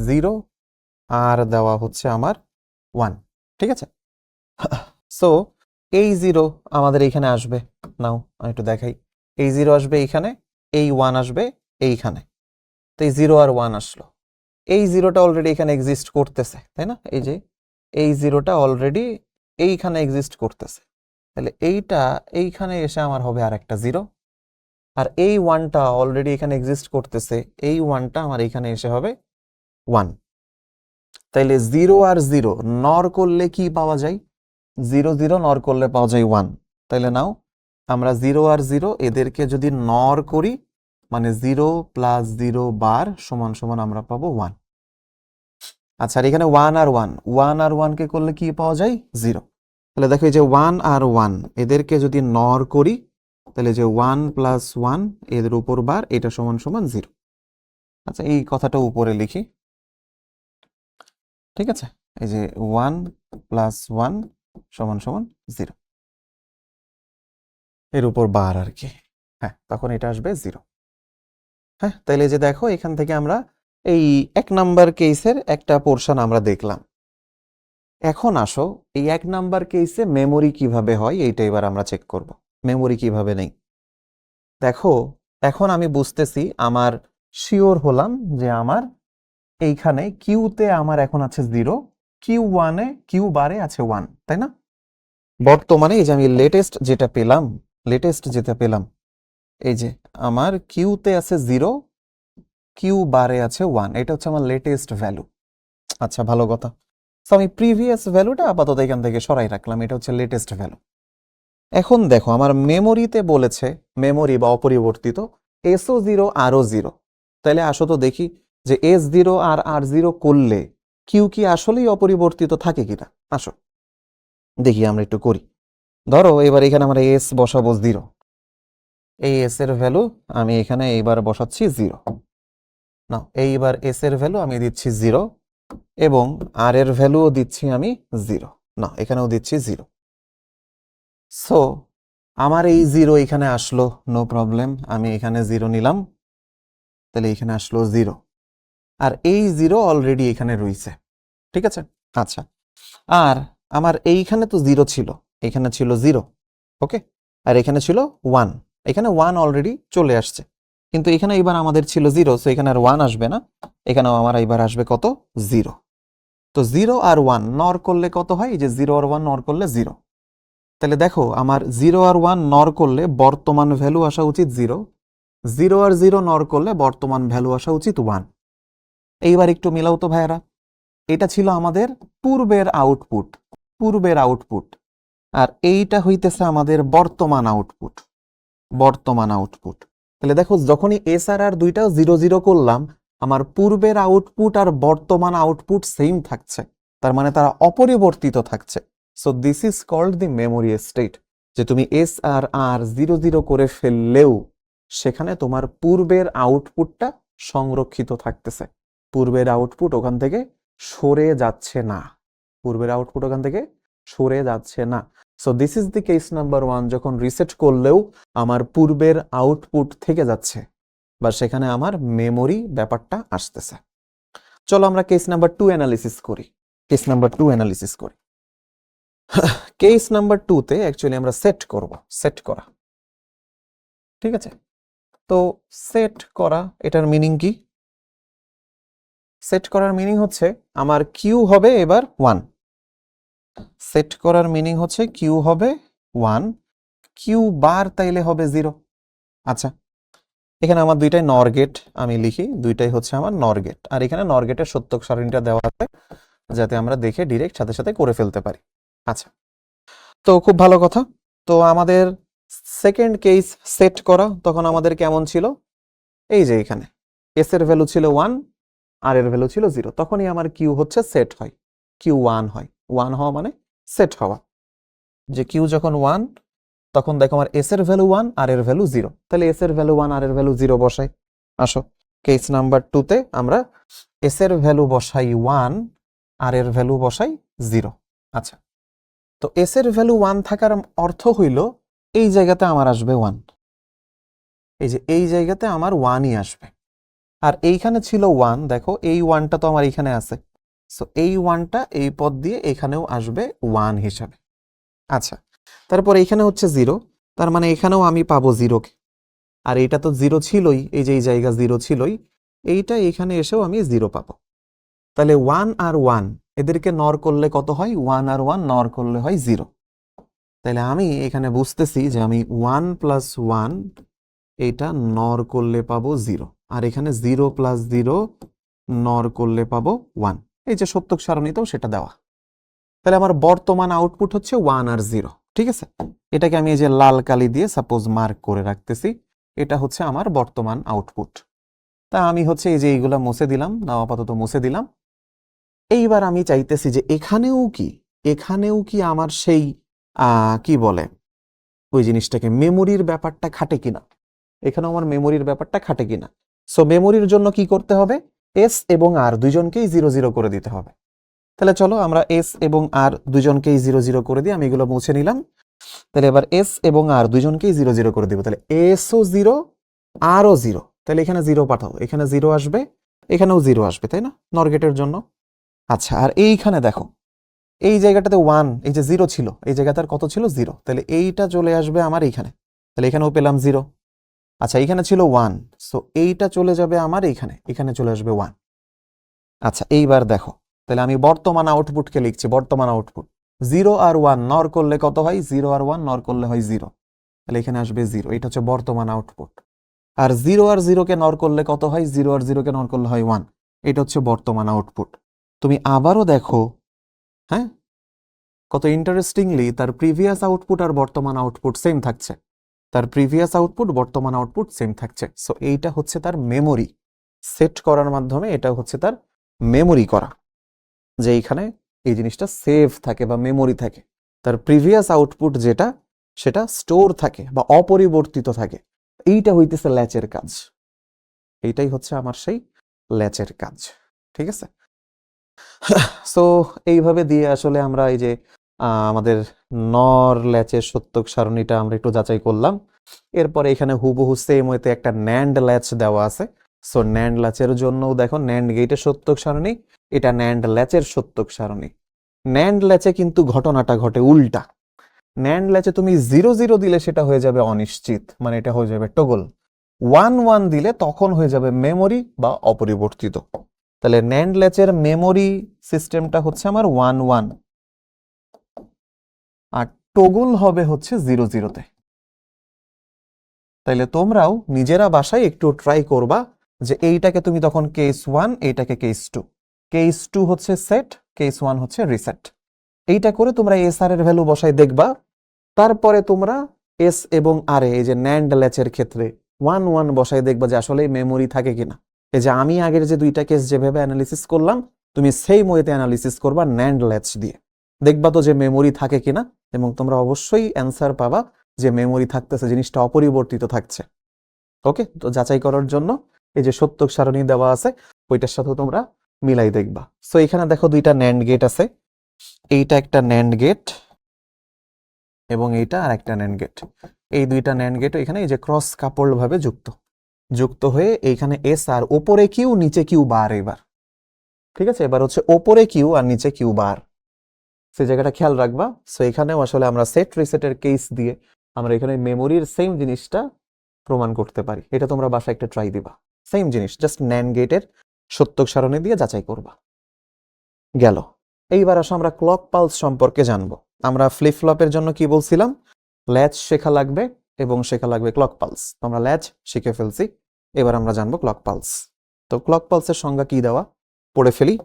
0, আর দেওয়া হচ্ছে আমার 1। ঠিক আছে, সো এই 0 আমাদের এইখানে আসবে। নাও আমি একটু দেখাই, এই 0 আসবে এইখানে, এই 1 আসবে এইখানে। তো এই 0 আর 1 আসলো, এই 0টা অলরেডি এখানে এক্সিস্ট করতেছে, তাই না? এই যে এই 0টা অলরেডি এইখানে এক্সিস্ট করতেছে, তাহলে এইটা এইখানে এসে আমার হবে আর একটা 0, আর এই 1টা অলরেডি এখানে এক্সিস্ট করতেছে, এই 1টা আমার এখানে এসে হবে 1। তাইলে 0 আর 0 নর করলে কি পাওয়া যায়? 0 0 নর করলে পাওয়া যায় 1। তাইলে নাও আমরা 0 আর 0 এদেরকে যদি নর করি, মানে 0 প্লাস 0 বার সমান সমান আমরা পাবো 1। আচ্ছা, আর এখানে 1 আর 1 কে করলে কি পাওয়া যায়? 0। তাহলে দেখো এই যে 1 আর 1 এদেরকে যদি নর করি, তাহলে যে 1 প্লাস 1 এদের উপর বার, এটা সমান সমান 0। আচ্ছা, এই কথাটা উপরে লিখি। ঠিক আছে, এই যে 1 প্লাস 1 সমান সমান 0, এর উপর বার আর কি। হ্যাঁ, তখন এটা আসবে 0। হ্যাঁ, তাইলে যে দেখো এখান থেকে আমরা এই 1 নাম্বার কেসের একটা পোর্শন আমরা দেখলাম। এখন আসো এই 1 নাম্বার কেসে মেমোরি কিভাবে হয় এইটা এবার আমরা চেক করব। মেমোরি কিভাবে নেই দেখো, এখন আমি বুঝতেছি, আমার শিওর হলাম যে আমার এইখানে কিউতে আমার এখন আছে 0, কিউ বারে আছে 1, তাই না? বর্তমানে এই যে আমি লেটেস্ট যেটা পেলাম, এই যে আমার কিউতে আছে 0, কিউ বারে আছে 1, এটা হচ্ছে আমার লেটেস্ট ভ্যালু। আচ্ছা, ভালো কথা। তো আমি প্রিভিয়াস ভ্যালুটা আপাতত এখান থেকে সরাই রাখলাম, এটা হচ্ছে লেটেস্ট ভ্যালু। এখন দেখো আমার মেমোরিতে বলেছে, মেমোরি বা অপরিবর্তিত, এসও 0 আরও 0। তাহলে আসো তো দেখি যে S0 আর R0 করলে কিউ কি আসলেই অপরিবর্তিত থাকে কিনা। আসো দেখি আমরা একটু করি। ধরো এবার এখানে আমরা এস বসাবো 0, এই এস এর ভ্যালু আমি এখানে এইবার বসাচ্ছি 0 না, এইবার এস এর ভ্যালু আমি দিচ্ছি 0, এবং আর এর ভ্যালুও দিচ্ছি আমি 0 না, এখানেও দিচ্ছি 0। সো আমার এই 0 এখানে আসলো, নো প্রবলেম, আমি এখানে 0 নিলাম। তাহলে এখানে আসলো 0, আর এই 0 অলরেডি এখানে রয়েছে, ঠিক আছে। আচ্ছা, আর আমার এইখানে তো 0 ছিল, এখানে ছিল 0, ওকে, আর এখানে ছিল 1, এখানে 1 অলরেডি চলে আসছে, কিন্তু এখানে এবার আমাদের ছিল 0, সো এখানে আর 1 আসবে না, এখানেও আমার এবার আসবে কত, 0। তো 0 আর 1 নর করলে কত হয়, এই যে 0 আর 1 নর করলে 0। তাহলে দেখো আমার 0 আর 1 নর করলে বর্তমান ভ্যালু আসা উচিত 0, 0 আর 0 নর করলে বর্তমান ভ্যালু আসা উচিত 1। এইবার একটু মিলাও তো ভাইয়েরা, এটা ছিল আমাদের পূর্বের আউটপুট, পূর্বের আউটপুট, আর এইটা হইতেছে আমাদের বর্তমান আউটপুট, বর্তমান আউটপুট। তাহলে দেখো যখনই এস আর আর দুইটাও 0 0 করলাম, আমার পূর্বের আউটপুট আর বর্তমান আউটপুট সেম থাকছে, তার মানে তারা অপরিবর্তিত থাকছে। So this is called the memory state, যে তুমি এস আর আর 0 0 করে ফেললেও সেখানে তোমার পূর্বের আউটপুটটা সংরক্ষিত থাকতেছে, পূর্বের আউটপুট ওখান থেকে সরে যাচ্ছে না, পূর্বের আউটপুট ওখান থেকে সরে যাচ্ছে না। So this is the case number 1, যখন রিসেট করলেও আমার পূর্বের আউটপুট থেকে যাচ্ছে, বা সেখানে আমার মেমোরি ব্যাপারটা আসতেছে। চলো আমরা কেস নাম্বার 2 অ্যানালিসিস করি, কেস নাম্বার 2 অ্যানালিসিস করি। কেস নাম্বার 2 তে অ্যাকচুয়ালি আমরা সেট করব, সেট করা, ঠিক আছে। তো সেট করা, এটার মিনিং কি? সেট করার মিনিং হচ্ছে আমার কিউ হবে এবার 1, সেট করার মিনিং হচ্ছে কিউ হবে 1, কিউ বার তাইলে হবে 0। আচ্ছা, এখানে আমার দুইটাই নর গেট, আমি লিখি দুইটাই হচ্ছে আমার নর গেট, আর এখানে নর গেটের সত্যক সারণীটা দেওয়া আছে যাতে আমরা দেখে ডিরেক্ট সাথে সাথে করে ফেলতে পারি। আচ্ছা, তো খুব ভালো কথা। তো আমাদের সেকেন্ড কেস সেট করা, তখন আমাদের কেমন ছিল, এই যে এখানে এস এর ভ্যালু ছিল 1, আর এর ভ্যালু ছিল 0, তখনই আমার কিউ হচ্ছে সেট হয়, কিউ 1 হয়, 1 হওয়া মানে সেট হওয়া, যে কিউ যখন 1 তখন দেখো আমার এস এর ভ্যালু 1 আর এর ভ্যালু 0, তাহলে এস এর ভ্যালু 1 আর এর ভ্যালু 0 বসাই। আসো কেস নাম্বার 2 তে আমরা এস এর ভ্যালু বসাই 1 আর এর ভ্যালু বসাই 0। আচ্ছা, তো এস এর ভ্যালু 1 থাকার অর্থ হইল এই জায়গাতে আমার আসবে 1, এই যে এই জায়গাতে আমার 1ই আসবে, আর এইখানে ছিল 1, দেখো এই 1টা তো আমার এইখানে আছে, সো এই 1টা এই পদ দিয়ে এখানেও আসবে 1 হিসাবে। আচ্ছা, তারপর এখানে হচ্ছে 0, তার মানে এখানেও আমি পাবো 0 কে, আর এইটা তো 0 ছিলই, এই যে এই জায়গা 0 ছিলই, এইটা এখানে এসেও আমি 0 পাবো। তাহলে 1 আর 1 এদেরকে নর করলে কত হয়, 1 আর 1 নর করলে হয় 0। তাহলে আমি এখানে বুঝতেছি যে আমি 1 প্লাস 1 এইটা নর করলে পাবো 0, আর এখানে 0 প্লাস 0 নর করলে পাবো 1, এই যে সত্যক সারণীতেও সেটা দেওয়া। তাহলে আমার বর্তমান আউটপুট হচ্ছে 1 আর 0, ঠিক আছে। এটাকে আমি এই যে লাল কালি দিয়ে সাপোজ মার্ক করে রাখতেছি, এটা হচ্ছে আমার বর্তমান আউটপুট। তা আমি হচ্ছে এই যে এইগুলা মুছে দিলাম, না আপাতত মুছে দিলাম। এইবার আমি চাইতেছি যে এখানেও কি আমার সেই কি বলে ওই জিনিসটাকে মেমোরির ব্যাপারটা খাটে কিনা, এখানেও আমার মেমোরির ব্যাপারটা খাটে কিনা। সো মেমোরির জন্য কি করতে হবে, এস এবং আর দুইজনকেই 0 0 করে দিতে হবে। তাহলে চলো আমরা এস এবং আর দুইজনকেই 0 0 করে দিই, আমি এগুলো মুছে নিলাম। তাহলে এবার এস এবং আর দুইজনকেই 0 0 করে দিব, তাহলে এসও 0 আরও 0, তাহলে এখানে 0 পাঠাও, এখানে 0 আসবে, এখানেও 0 আসবে, তাই না, নর গেটের জন্য। আচ্ছা, আর এইখানে দেখো এই জায়গাটাতে 1, এই যে 0 ছিল, এই জায়গাটার কত ছিল 0, তাহলে এইটা চলে আসবে আমার এইখানে, তাহলে এখানেও পেলাম 0। আচ্ছা, এখানে ছিল 1, সো এইটা চলে যাবে আমার এইখানে, এখানে চলে আসবে 1। আচ্ছা, এইবার দেখো, তাহলে আমি বর্তমান আউটপুটকে লিখছি, বর্তমান আউটপুট 0 আর 1 নর করলে কত হয়, 0 আর 1 নর করলে হয় 0, তাহলে এখানে আসবে 0, এটা হচ্ছে বর্তমান আউটপুট। আর 0 আর 0 কে নর করলে কত হয়, 0 আর 0 কে নর করলে হয় 1, এটা হচ্ছে বর্তমান আউটপুট। তুমি আবারও দেখো, হ্যাঁ, কত ইন্টারেস্টিংলি তার প্রিভিয়াস আউটপুট আর বর্তমান আউটপুট সেম থাকছে, তার প্রিভিয়াস আউটপুট বর্তমান আউটপুট সেম থাকছে। সো এইটা হচ্ছে তার মেমোরি, সেট করার মাধ্যমে এটা হচ্ছে তার মেমোরি করা, যে এইখানে এই জিনিসটা সেভ থাকে বা মেমোরি থাকে, তার প্রিভিয়াস আউটপুট যেটা সেটা স্টোর থাকে বা অপরিবর্তিত থাকে। এইটা হইতেছে ল্যাচের কাজ, এইটাই হচ্ছে আমার সেই ল্যাচের কাজ, ঠিক আছে। সো এইভাবে দিয়ে আসলে আমরা এই যে আমাদের নর ল্যাচের সত্যক সারণীটা আমরা একটু যাচাই করলাম। এরপরে এখানে হুবহু সেম ওয়েতে একটা ন্যান্ড ল্যাচ দেওয়া আছে, সো ন্যান্ড ল্যাচের জন্যও দেখো ন্যান্ড গেটের সত্যক সারণী, এটা ন্যান্ড ল্যাচের সত্যক সারণী। ন্যান্ড ল্যাচে কিন্তু ঘটনাটা ঘটে উল্টা। ন্যান্ড ল্যাচে তুমি 0 0 দিলে সেটা হয়ে যাবে অনিশ্চিত, মানে এটা হয়ে যাবে টগল। 1 1 দিলে তখন হয়ে যাবে মেমোরি বা অপরিবর্তিত। তাহলে ন্যান্ড ল্যাচের মেমোরি সিস্টেমটা হচ্ছে আমার 1 1, আর টগল হবে হচ্ছে 0 0-তে। তাইলে তোমরাও নিজেরা বাসায় একটু ট্রাই করবা যে এইটাকে তুমি তখন কেস 1, এইটাকে কেস 2। কেস 2 হচ্ছে সেট, কেস 1 হচ্ছে রিসেট। এইটা করে তোমরা এস আর এর ভ্যালু বসায় দেখবা। তারপরে তোমরা এস এবং আর এই যে ন্যান্ড ল্যাচের ক্ষেত্রে 1 1 বসায় দেখবা যে আসলে মেমোরি থাকে কিনা। এই যে আমি আগের যে দুইটা কেস যেভাবে অ্যানালিসিস করলাম, তুমি সেই ওয়েতে অ্যানালিসিস করবা ন্যান্ড ল্যাচ দিয়ে। দেখবা তো যে মেমোরি থাকে কিনা, এবং তোমরা অবশ্যই অ্যান্সার পাবা যে মেমোরি থাকতেছে, জিনিসটা অপরিবর্তিত থাকছে। ওকে, তো যাচাই করার জন্য এই যে সত্যক সারণী দেওয়া আছে ওইটার সাথে তোমরা মিলাই দেখবা। সো এখানে দেখো দুইটা ন্যান্ড গেট আছে, এইটা একটা ন্যান্ড গেট এবং এইটা আর একটা ন্যান্ড গেট। এই দুইটা ন্যান্ড গেট এখানে এই যে ক্রস কাপড় ভাবে যুক্ত হয়ে এইখানে এস আর ওপরে কিউ নিচে কিউ বার। এবার ঠিক আছে, এবার হচ্ছে ওপরে কিউ আর নিচে কিউ বার, সেই জায়গাটা খেয়াল রাখবা। সো এখানেও আসলে আমরা সেট রিসেটের কেস দিয়ে আমরা এখানে মেমোরির সেম জিনিসটা প্রমাণ করতে পারি। এটা তোমরা বাসায় একটা ট্রাই দিবা, সেম জিনিস, জাস্ট ন্যান্ড গেটের সত্যক সারণী দিয়ে যাচাই করবা। গেল। এইবার আসো আমরা ক্লক পালস সম্পর্কে জানবো। আমরা ফ্লিপ ফ্লপের জন্য কি বলছিলাম, ল্যাচ শেখা লাগবে এবং শেখা লাগবে ক্লক পালস। আমরা ল্যাচ শিখে ফেলছি, এবার আমরা জানবো ক্লক পালস। তো ক্লক পালসের সংজ্ঞা কি দেওয়া পড়ে ফেলি।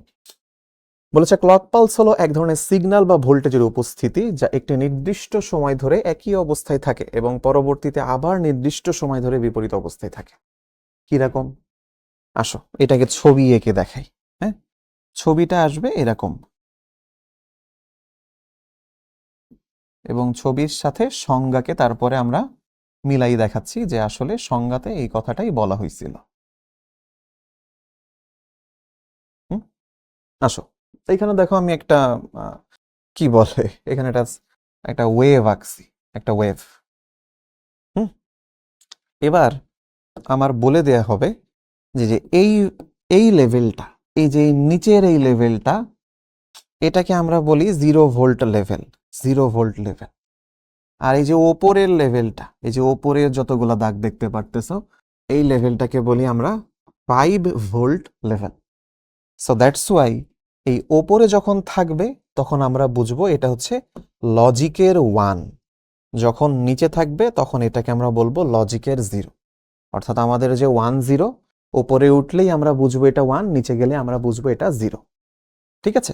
বলেছে ক্লক পালস হলো এক ধরনের সিগন্যাল বা ভোল্টেজের উপস্থিতি যা একটি নির্দিষ্ট সময় ধরে একই অবস্থায় থাকে এবং পরবর্তীতে আবার নির্দিষ্ট সময় ধরে বিপরীত অবস্থায় থাকে। কিরকম, আসো এটাকে ছবি এঁকে দেখাই। হ্যাঁ, ছবিটা আসবে এরকম, এবং ছবির সাথে সংজ্ঞাকে তারপরে আমরা মিলাই দেখাচ্ছি যে আসলে সংজ্ঞাতে এই কথাটাই বলা হয়েছিল। আসো এইখানে দেখো আমি একটা কি বলে এখানে একটা ওয়েভ আঁকছি, একটা ওয়েভ। এবার আমার বলে দেয়া হবে যে এই এই লেভেলটা, এই যে নিচের এই লেভেলটা, এটাকে আমরা বলি 0 ভোল্ট লেভেল, 0 ভোল্ট লেভেল। আর এই যে ওপরের লেভেলটা, এই যে ওপরের যতগুলা দাগ দেখতে পারতেছো, এই লেভেলটাকে বলি আমরা 5 volt level. So that's why এই ওপরে যখন থাকবে তখন আমরা বুঝবো এটা হচ্ছে লজিকের 1, যখন নিচে থাকবে তখন এটাকে আমরা বলবো লজিকের 0। অর্থাৎ আমাদের যে 1 0 ওপরে উঠলেই আমরা বুঝবো এটা 1, নিচে গেলে আমরা বুঝবো এটা 0। ঠিক আছে,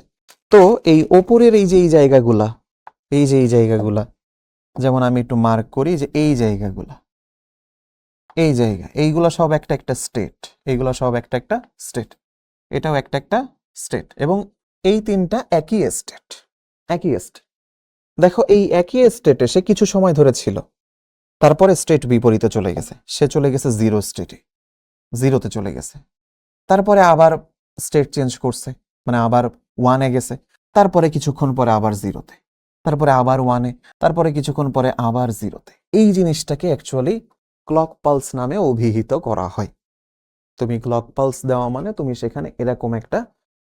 তো এই ওপরের এই যে এই জায়গাগুলা, এই যে এই জায়গাগুলা, যেমন আমি একটু মার্ক করি যে এই জায়গাগুলা, এই জায়গা, এইগুলা সব একটা একটা স্টেট, এইগুলা সব একটা একটা স্টেট, এটাও একটা একটা স্টেট, এবং এই তিনটা একই স্টেট, একই স্টেট। দেখো এই একই স্টেটে সে কিছু সময় ধরে ছিল, তারপরে স্টেট বিপরীতে চলে গেছে, সে চলে গেছে 0 স্টেটে, 0-তে চলে গেছে। তারপরে আবার স্টেট চেঞ্জ করছে, মানে আবার 1-এ গেছে, তারপরে কিছুক্ষণ পরে আবার 0-তে, তারপরে আবার 1-এ, তারপরে কিছুক্ষণ পরে আবার 0-তে। এই জিনিসটাকে অ্যাকচুয়ালি ক্লক পালস নামে অভিহিত করা হয়। তুমি ক্লক পালস দেওয়া মানে তুমি সেখানে এরকম একটা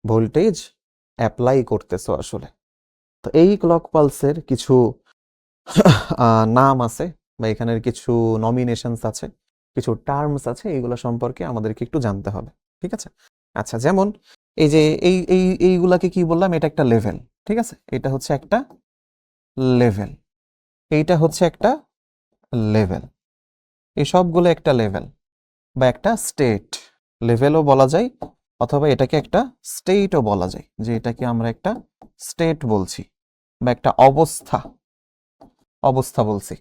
ভোল্টেজ অ্যাপ্লাই করতেছো আসলে। তো এই ক্লক পালসের কিছু নাম আছে বা এখানের কিছু নমিনেশনস আছে, কিছু টার্মস আছে, এইগুলো সম্পর্কে আমাদেরকে একটু জানতে হবে। ঠিক আছে, আচ্ছা যেমন এই যে এইগুলাকে কি বললাম, এটা একটা লেভেল। ঠিক আছে, এটা হচ্ছে একটা লেভেল, এইটা হচ্ছে একটা লেভেল, এই সবগুলো একটা লেভেল বা একটা স্টেট। লেভেলও বলা যায় অথবা এটাকে একটা স্টেটও বলা যায়, যে এটাকে আমরা একটা স্টেট বলছি বা একটা অবস্থা বলছি।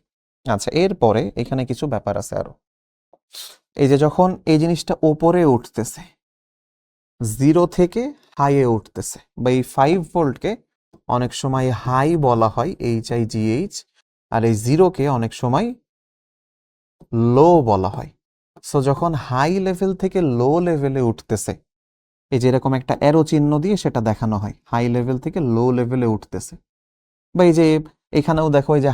আচ্ছা, এরপরে এখানে কিছু ব্যাপার আছে আরো। এই যে যখন এই জিনিসটা ওপরে উঠতেছে, 0 থেকে হাইয়ে উঠতেছে, বা এই 5 ভোল্টকে অনেক সময় হাই বলা হয়, HIGH, আর এই 0-কে অনেক সময় লো বলা হয়। সো যখন হাই লেভেল থেকে লো লেভেলে উঠতেছে, এই যে এরকম একটা অ্যারো চিহ্ন দিয়ে সেটা দেখানো হয়, হাই লেভেল থেকে লো লেভেলে উঠতেছে। বা এই যে এখানেও দেখো এই যে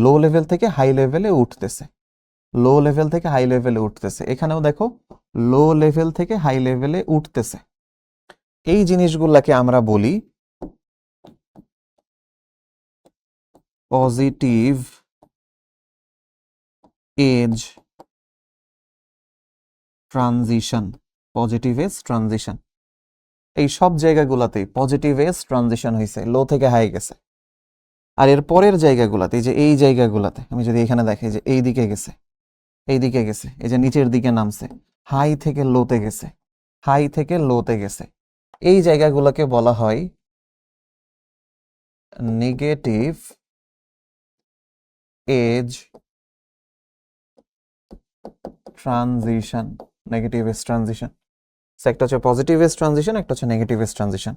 লো লেভেল থেকে হাই লেভেলে উঠতেছে, লো লেভেল থেকে হাই লেভেলে উঠতেছে, এখানেও দেখো লো লেভেল থেকে হাই লেভেলে উঠতেছে। এই জিনিসগুলাকে আমরা বলি positive edge transition. Positive edge transition, এই সব জায়গাগুলোতেই পজিটিভ এজ ট্রানজিশন হয়েছে, লো থেকে হাই গেছে। আর এর পরের জায়গাগুলোতে, এই যে এই জায়গাগুলোতে আমি যদি এখানে দেখি যে এই দিকে গেছে, এই দিকে গেছে, এই যে নিচের দিকে নামছে, হাই থেকে লোতে গেছে, হাই থেকে লোতে গেছে, এই জায়গাগুলোকে বলা হয় negative edge transition. Negative edge transition, একটা হচ্ছে পজিটিভ এজ ট্রানজিশন, একটা হচ্ছে নেগেটিভ এজ ট্রানজিশন,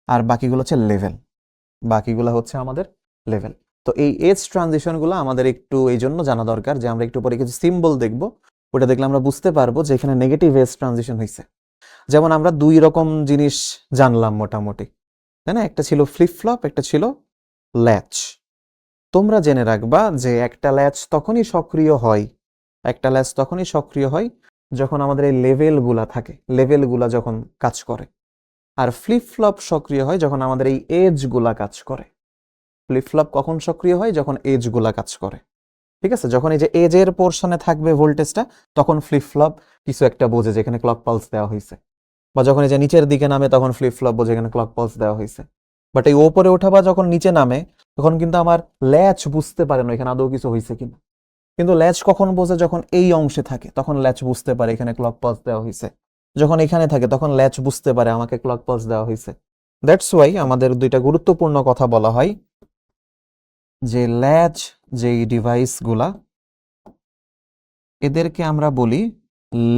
আর বাকিগুলো হচ্ছে লেভেল, বাকিগুলো হচ্ছে আমাদের লেভেল। তো এই এজ ট্রানজিশনগুলো আমাদের একটু এই জন্য জানা দরকার যে আমরা একটু পরে কিছু সিম্বল দেখব, ওটা দেখলে আমরা বুঝতে পারবো যে এখানে নেগেটিভ এজ ট্রানজিশন হয়েছে। যেমন আমরা দুই রকম জিনিস জানলাম মোটামুটি, তাই না? একটা ছিল ফ্লিপ ফ্লপ, একটা ছিল ল্যাচ। তোমরা জেনে রাখবা যে একটা ল্যাচ তখনই সক্রিয় হয়, একটা ল্যাচ তখনই সক্রিয় হয় যখন আমাদের এই লেভেলগুলা থাকে, লেভেলগুলা যখন কাজ করে। আর ফ্লিপ ফ্লপ সক্রিয় হয় যখন আমাদের এই এজগুলা কাজ করে। ফ্লিপ ফ্লপ কখন সক্রিয় হয়? যখন এজগুলা কাজ করে, ঠিক আছে? যখন এই যে এজের পোর্শনে থাকবে ভোল্টেজটা, তখন ফ্লিপ ফ্লপ কিছু একটা বোঝে যেখানে ক্লক পালস দেওয়া হয়েছে, বা যখন এই যে নিচের দিকে নামে তখন ফ্লিপ ফ্লপ বোঝে এখানে ক্লক পালস দেওয়া হয়েছে। বাট এই ওপরে ওঠা বা যখন নিচে নামে তখন কিন্তু আমার ল্যাচ বুঝতে পারে না এখানে আদৌ কিছু হয়েছে কিনা। কিন্তু ল্যাচ কখন বোঝে? যখন এই অংশে থাকে তখন ল্যাচ বুঝতে পারে এখানে ক্লক পালস দেওয়া হয়েছে, যখন এখানে থাকে তখন ল্যাচ বুঝতে পারে আমাকে ক্লক পালস দেওয়া হয়েছে। দ্যাটস ওয়াই আমাদের দুইটা গুরুত্বপূর্ণ কথা বলা হয় যে ল্যাচ যেই ডিভাইসগুলা, এদেরকে আমরা বলি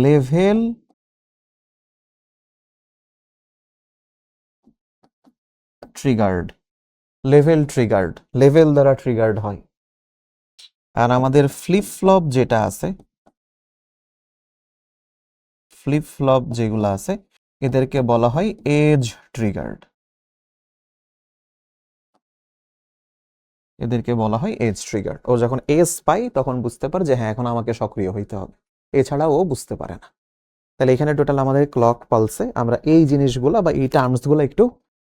level triggered. Level triggered, level দ্বারা ট্রিগার্ড হয়। আর আমাদের ফ্লিপ ফ্লপ যেটা আছে, ফ্লিপ ফ্লপ যেগুলো আছে এদেরকে বলা হয় এজ ট্রিগার্ড, এদেরকে বলা হয় এজ ট্রিগার্ড। ও যখন এজ পাই তখন বুঝতে পারে যে হ্যাঁ এখন আমাকে সক্রিয় হইতে হবে, এছাড়া ও বুঝতে পারে না। তাহলে এখানে টোটাল আমাদের ক্লক পালসে আমরা এই জিনিসগুলো বা এই টার্মসগুলো একটু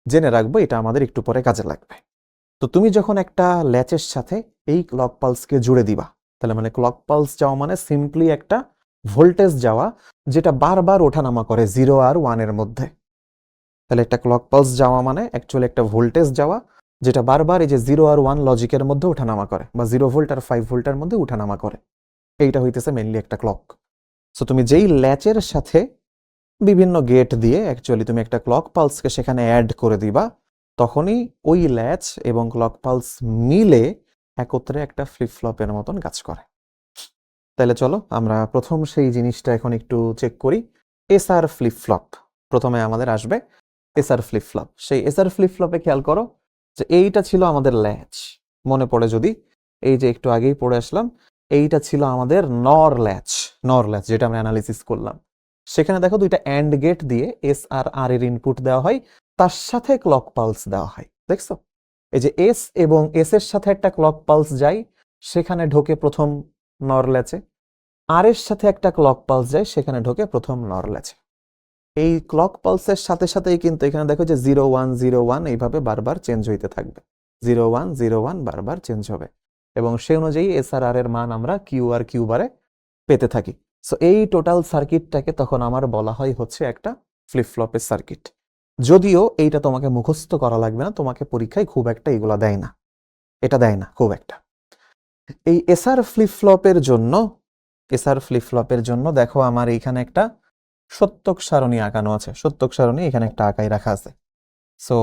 জেনে রাখবো, এটা আমাদের একটু পরে কাজে লাগবে। তো তুমি যখন একটা ল্যাচের সাথে এই ক্লক পালসকে জুড়ে দিবা, তাহলে মানে ক্লক পালস যাওয়া মানে সিম্পলি একটা ভোল্টেজ যাওয়া যেটা বারবার ওঠানামা করে 0 আর 1 এর মধ্যে। তাহলে একটা ক্লক পালস যাওয়া মানে অ্যাকচুয়ালি একটা ভোল্টেজ যাওয়া যেটা বারবার এই যে 0 আর 1 লজিকের মধ্যে ওঠানামা করে, বা 0 ভোল্ট আর 5 ভোল্টের মধ্যে ওঠানামা করে। এইটা হইতেছে মেইনলি একটা ক্লক। সো তুমি যেই ল্যাচের সাথে বিভিন্ন গেট দিয়ে অ্যাকচুয়ালি তুমি একটা ক্লক পালসকে সেখানে অ্যাড করে দিবা, তখনই ওই ল্যাচ এবং ক্লক পালস মিলে একত্রে একটা ফ্লিপ ফ্লপের মতন কাজ করে। তাহলে চলো আমরা প্রথম সেই জিনিসটা এখন একটু চেক করি। এসআর ফ্লিপ ফ্লপ, প্রথমে আমাদের আসবে এসআর ফ্লিপ ফ্লপ। সেই এসআর ফ্লিপ ফ্লপে খেয়াল করো যে এইটা ছিল আমাদের ল্যাচ, মনে পড়ে যদি, এই যে একটু আগেই পড়ে আসলাম, এইটা ছিল আমাদের নর ল্যাচ, নর ল্যাচ যেটা আমরা অ্যানালিসিস করলাম। সেখানে দেখো দুইটা অ্যান্ড গেট দিয়ে এস আর আর এর ইনপুট দেওয়া হয়, তার সাথে ক্লক পালস দেওয়া হয়। দেখছো এই যে এস এবং এস এর সাথে একটা ক্লক পালস যায়, সেখানে ঢোকে প্রথম নর ল্যাচে, আর এর সাথে একটা ক্লক পালস যায়, সেখানে ঢোকে প্রথম নর ল্যাচে। এই ক্লক পালসের সাথে সাথেই কিন্তু এখানে দেখো যে 0 1 0 1 এইভাবে বারবার চেঞ্জ হইতে থাকবে, 0 1 0 1 বারবার চেঞ্জ হবে, এবং সেই অনুযায়ী এস আর আর এর মান আমরা কিউ আর কিউ বারে পেতে থাকি। সো এই টোটাল সার্কিটটাকে তখন আমার বলা হয় হচ্ছে একটা ফ্লিপ ফ্লপের সার্কিট। যদিও এইটা তোমাকে মুখস্থ করা লাগবে না, তোমাকে পরীক্ষায় খুব একটা এগুলা দেয় না, এটা দেয় না খুব একটা। এই এসআর ফ্লিপ ফ্লপের জন্য, এসআর ফ্লিপ ফ্লপের জন্য দেখো আমার এইখানে একটা সত্যক সারণী আঁকানো আছে, সত্যক সারণী এখানে একটা আঁকাই রাখা আছে। সো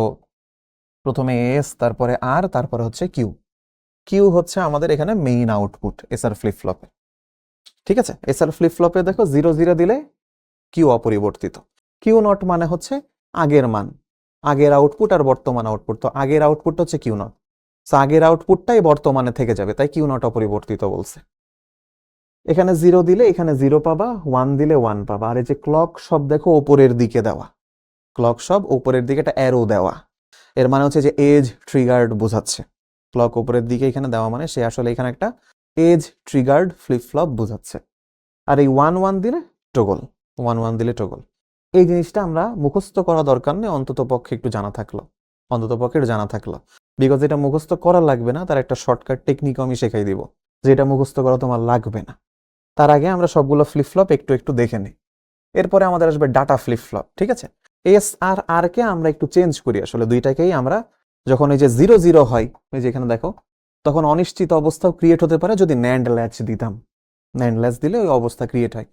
প্রথমে এস, তারপরে আর, তারপরে হচ্ছে কিউ। কিউ হচ্ছে আমাদের এখানে মেইন আউটপুট এসআর ফ্লিপ ফ্লপে, ঠিক আছে? এসআর ফ্লিপ ফ্লপে দেখো 0 0 দিলে কিউ অপরিবর্তিত, কিউ নট মানে হচ্ছে আগের মান, আগের আউটপুট আর বর্তমান আউটপুট। তো আগের আউটপুট হচ্ছে কিউ নট, সো আগের আউটপুটটাই বর্তমানে থেকে যাবে, তাই কিউ নট অপরিবর্তিত বলছে। এখানে 0 দিলে এখানে 0 পাবা, 1 দিলে 1 পাবা। আর এই যে ক্লক সব দেখো ওপরের দিকে দেওয়া, ক্লক সব উপরের দিকে একটা অ্যারো দেওয়া, এর মানে হচ্ছে যে এজ ট্রিগার্ড বোঝাচ্ছে। ক্লক উপরের দিকে এখানে দেওয়া মানে সে আসলে এখানে একটা এজ ট্রিগার্ড ফ্লিপ ফ্লপ বোঝাচ্ছে। আর এই 1 দিলে টগল, 1 দিলে টগল। এই জিনিসটা আমরা মুখস্থ করা দরকার নেই, অন্তত পক্ষে একটু জানা থাকলো, বিকজ এটা মুখস্থ করা লাগবে না, তার একটা শর্টকাট টেকনিক আমি শেখাই দিব, যেটা মুখস্থ করা তোমার লাগবে না। তার আগে আমরা সবগুলো ফ্লিপ ফ্লপ একটু একটু দেখে নিই। এরপরে আমাদের আসবে ডাটা ফ্লিপ ফ্লপ, ঠিক আছে। এস আর আর কে আমরা একটু চেঞ্জ করি, আসলে দুইটাকেই আমরা যখন এই যে 0 হয়, এই যে এখানে দেখো, তখন অনিশ্চিত অবস্থাও ক্রিয়েট হতে পারে যদি ন্যান্ড ল্যাচ দিতাম। ন্যান্ড ল্যাচ দিলে ওই অবস্থা ক্রিয়েট হয়,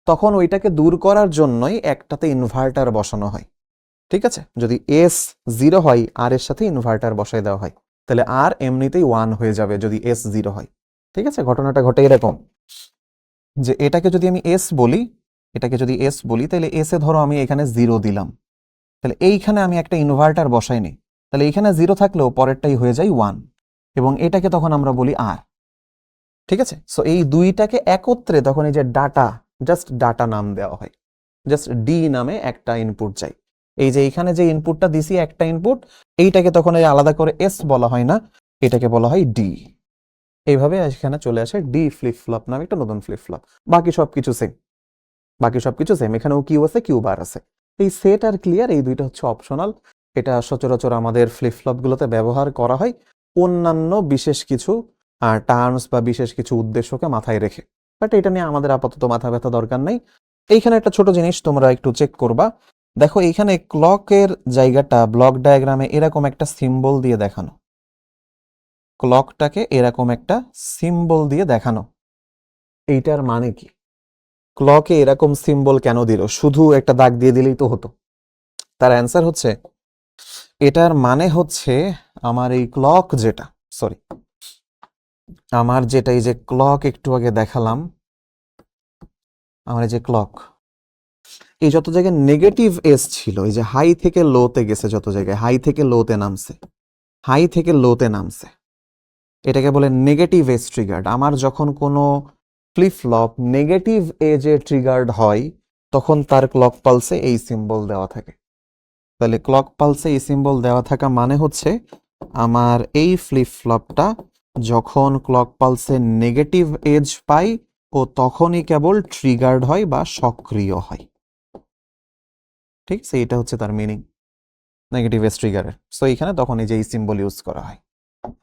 তখন ওইটাকে দূর করার জন্যই একটাতে ইনভার্টার বসানো হয়, ঠিক আছে। যদি এস 0 হয়, আর এর সাথে ইনভার্টার বসাই দেওয়া হয়, তাহলে আর এমনিতেই 1 হয়ে যাবে যদি এস 0 হয়, ঠিক আছে। ঘটনাটা ঘটে এরকম যে এটাকে যদি আমি এস বলি, তাহলে এস এ ধরো আমি এখানে 0 দিলাম, তাহলে এইখানে আমি একটা ইনভার্টার বসাইনি, তাহলে এইখানে 0 থাকলেও পরেরটাই হয়ে যায় 1, এবং এটাকে তখন আমরা বলি আর, ঠিক আছে। সো এই দুইটাকে একত্রে তখন এই যে ডাটা, জাস্ট ডাটা নাম দেওয়া হয়, জাস্ট ডি নামে একটা ইনপুট চাই। এই যে এখানে যে ইনপুটটা দিছি একটা ইনপুট, এইটাকে তখন এই আলাদা করে এস বলা হয় না, এটাকে বলা হয় ডি। এইভাবে এখানে চলে আসে ডি ফ্লিপ ফ্লপ নামে একটা নতুন ফ্লিপ ফ্লপ। বাকি সবকিছু সেম, এখানেও কিউ আছে, কিউ বার আছে। এই সেট আর ক্লিয়ার, এই দুইটা হচ্ছে অপশনাল। এটা সচরাচর আমাদের ফ্লিপ ফ্লপ গুলোতে ব্যবহার করা হয় অন্যান্য বিশেষ কিছু টার্মস বা বিশেষ কিছু উদ্দেশ্যকে মাথায় রেখে, বাট এটা নিয়ে আমাদের আপাতত মাথা ব্যথা দরকার নেই। এইখানে একটা ছোট জিনিস তোমরা একটু চেক করবা, দেখো এইখানে ক্লকের জায়গাটা ব্লক ডায়াগ্রামে এরকম একটা সিম্বল দিয়ে দেখানো, ক্লকটাকে এরকম একটা সিম্বল দিয়ে দেখানো। এইটার মানে কি? ক্লকে এরকম সিম্বল কেন দিল? শুধু একটা দাগ দিয়ে দিলেই তো হতো। তার অ্যান্সার হচ্ছে, এটার মানে হচ্ছে আমার এই ক্লক যেটা, এই যে ক্লক একটু আগে দেখালাম, আমার এই যে ক্লক, এই যত জায়গায় নেগেটিভ এস ছিল, এই যে হাই থেকে লোতে গেছে, যত জায়গায় হাই থেকে লোতে নামছে, এটাকে বলে নেগেটিভ এজ ট্রিগার্ড। আমার যখন কোনো ফ্লিপ ফ্লপ নেগেটিভ এজে ট্রিগার্ড হয়, তখন তার ক্লক পালসে এই সিম্বল দেওয়া থাকে। তাহলে ক্লক পালসে এই সিম্বল দেওয়া থাকা মানে হচ্ছে আমার এই ফ্লিপ ফ্লপটা যখন ক্লক পালসে নেগেটিভ এজ পাই, ও তখনই কেবল ট্রিগার্ড হয় বা সক্রিয় হয়, ঠিক আছে। এটা হচ্ছে তার মিনিং, নেগেটিভ এজ ট্রিগারের। সো এখানে তখন এই যে এই সিম্বল ইউজ করা হয়।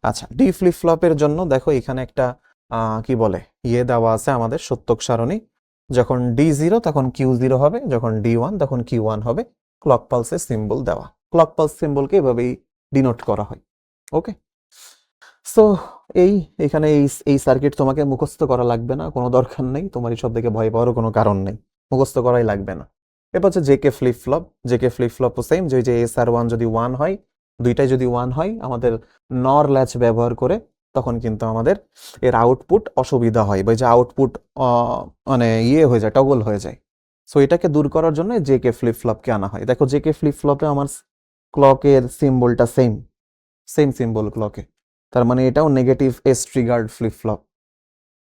আচ্ছা, ডি ফ্লিপ ফ্লপের জন্য দেখো এখানে একটা কি বলে দেওয়া আছে আমাদের সত্যক সারণী। যখন D0 তখন Q0 হবে, যখন D1 তখন Q1 হবে। ক্লক পালসের সিম্বল দেওয়া, ক্লক পালস সিম্বলকে এভাবেই ডিনোট করা হয়। ওকে, সো এখানে এই সার্কিট তোমাকে মুখস্থ করা লাগবে না, কোনো দরকার নেই, তোমার এইসব দেখে ভয় পাওয়ারও কোনো কারণ নেই, মুখস্থ করাই লাগবে না। এরপর হচ্ছে জেকে ফ্লিপ ফ্লপও সেম, যে SR1 যদি 1 হয়, দুইটাই যদি 1 হয়, আমাদের নর ল্যাচ ব্যবহার করে তখন কিন্তু আমাদের এর আউটপুট অসুবিধা হয়, বা যে আউটপুট মানে হয়ে যায়, টগল হয়ে যায়। সো এটাকে দূর করার জন্য জেকে ফ্লিপ ফ্লপকে আনা হয়। দেখো জেকে ফ্লিপ ফ্লপে আমার ক্লকের সিম্বলটা সেম সিম্বল ক্লকে, তার মানে এটাও negative S triggered flip flop,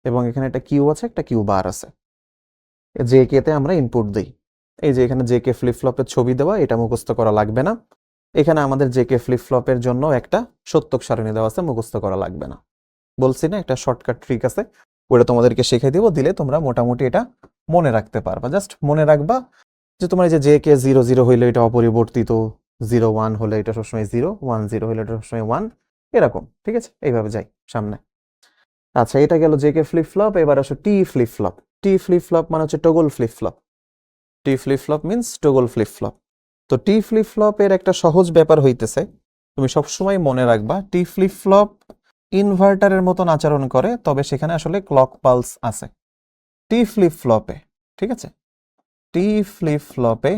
এবং এখানে একটা কিউ আছে, একটা কিউ বার আছে, জেকে তে আমরা ইনপুট দিই। এই যে এখানে জেকে ফ্লিপ ফ্লপের ছবি দেওয়া, এটা মুখস্থ করা লাগবে না। এখানে আমাদের জেকে ফ্লিপ ফ্লপের জন্য একটা সত্যক সারণী দেওয়া আছে, মুখস্থ করা লাগবে না। বলছি না একটা শর্টকাট ট্রিক আছে, ওটা তোমাদেরকে শিখিয়ে দিব, দিলে তোমরা মোটামুটি এটা মনে রাখতে পারবা। জাস্ট মনে রাখবা যে তোমার এই যে জেকে 0 হইলে এটা অপরিবর্তিত, 0 1 হলে এটা সবসময় 0, 1 0 হলে এটা সবসময় 1, এরকম, ঠিক আছে। এইভাবে যাই সামনে। আচ্ছা, এটা গেল জেকে ফ্লিপ ফ্লপ। এবার আসো T flip flop. T flip flop মানে হচ্ছে toggle flip flop. T flip flop means toggle flip flop. তো টি ফ্লিপ ফ্লপের একটা সহজ ব্যাপার হইতেছে, তুমি সবসময় মনে রাখবা টি ফ্লিপ ফ্লপ ইনভার্টারের মতন আচরণ করে, তবে সেখানে আসলে ক্লক পালস আছে টি ফ্লিপ ফ্লপে, ঠিক আছে। টি ফ্লিপ ফ্লপে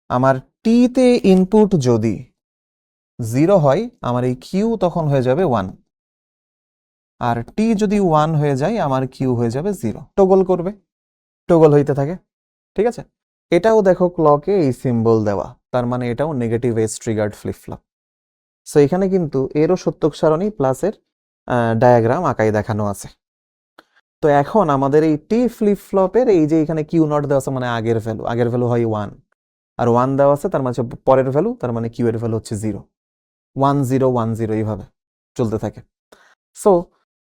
আমার টি তে ইনপুট যদি 0 হয়, আমার এই কিউ তখন হয়ে যাবে 1, আর টি যদি 1 হয়ে যায়, আমার কিউ হয়ে যাবে 0, টগল করবে, টগল হইতে থাকে, ঠিক আছে। এটাও দেখো ক্লকে এই সিম্বল দেওয়া, তার মানে এটাও negative edge triggered flip flop. So এখানে কিন্তু এরও সত্যক সারণী প্লাসের ডায়াগ্রাম আঁকায় দেখানো আছে। তো এখন আমাদের এই টি ফ্লিপ ফ্লপের এই যে এখানে কিউ নট দেওয়া আছে, মানে আগের ভ্যালু হয় 1, আর 1 দেওয়া আছে, তার মানে পরের ভ্যালু, তার মানে কিউ এর ভ্যালু হচ্ছে 0, 1 0 1 0, এইভাবে চলতে থাকে। সো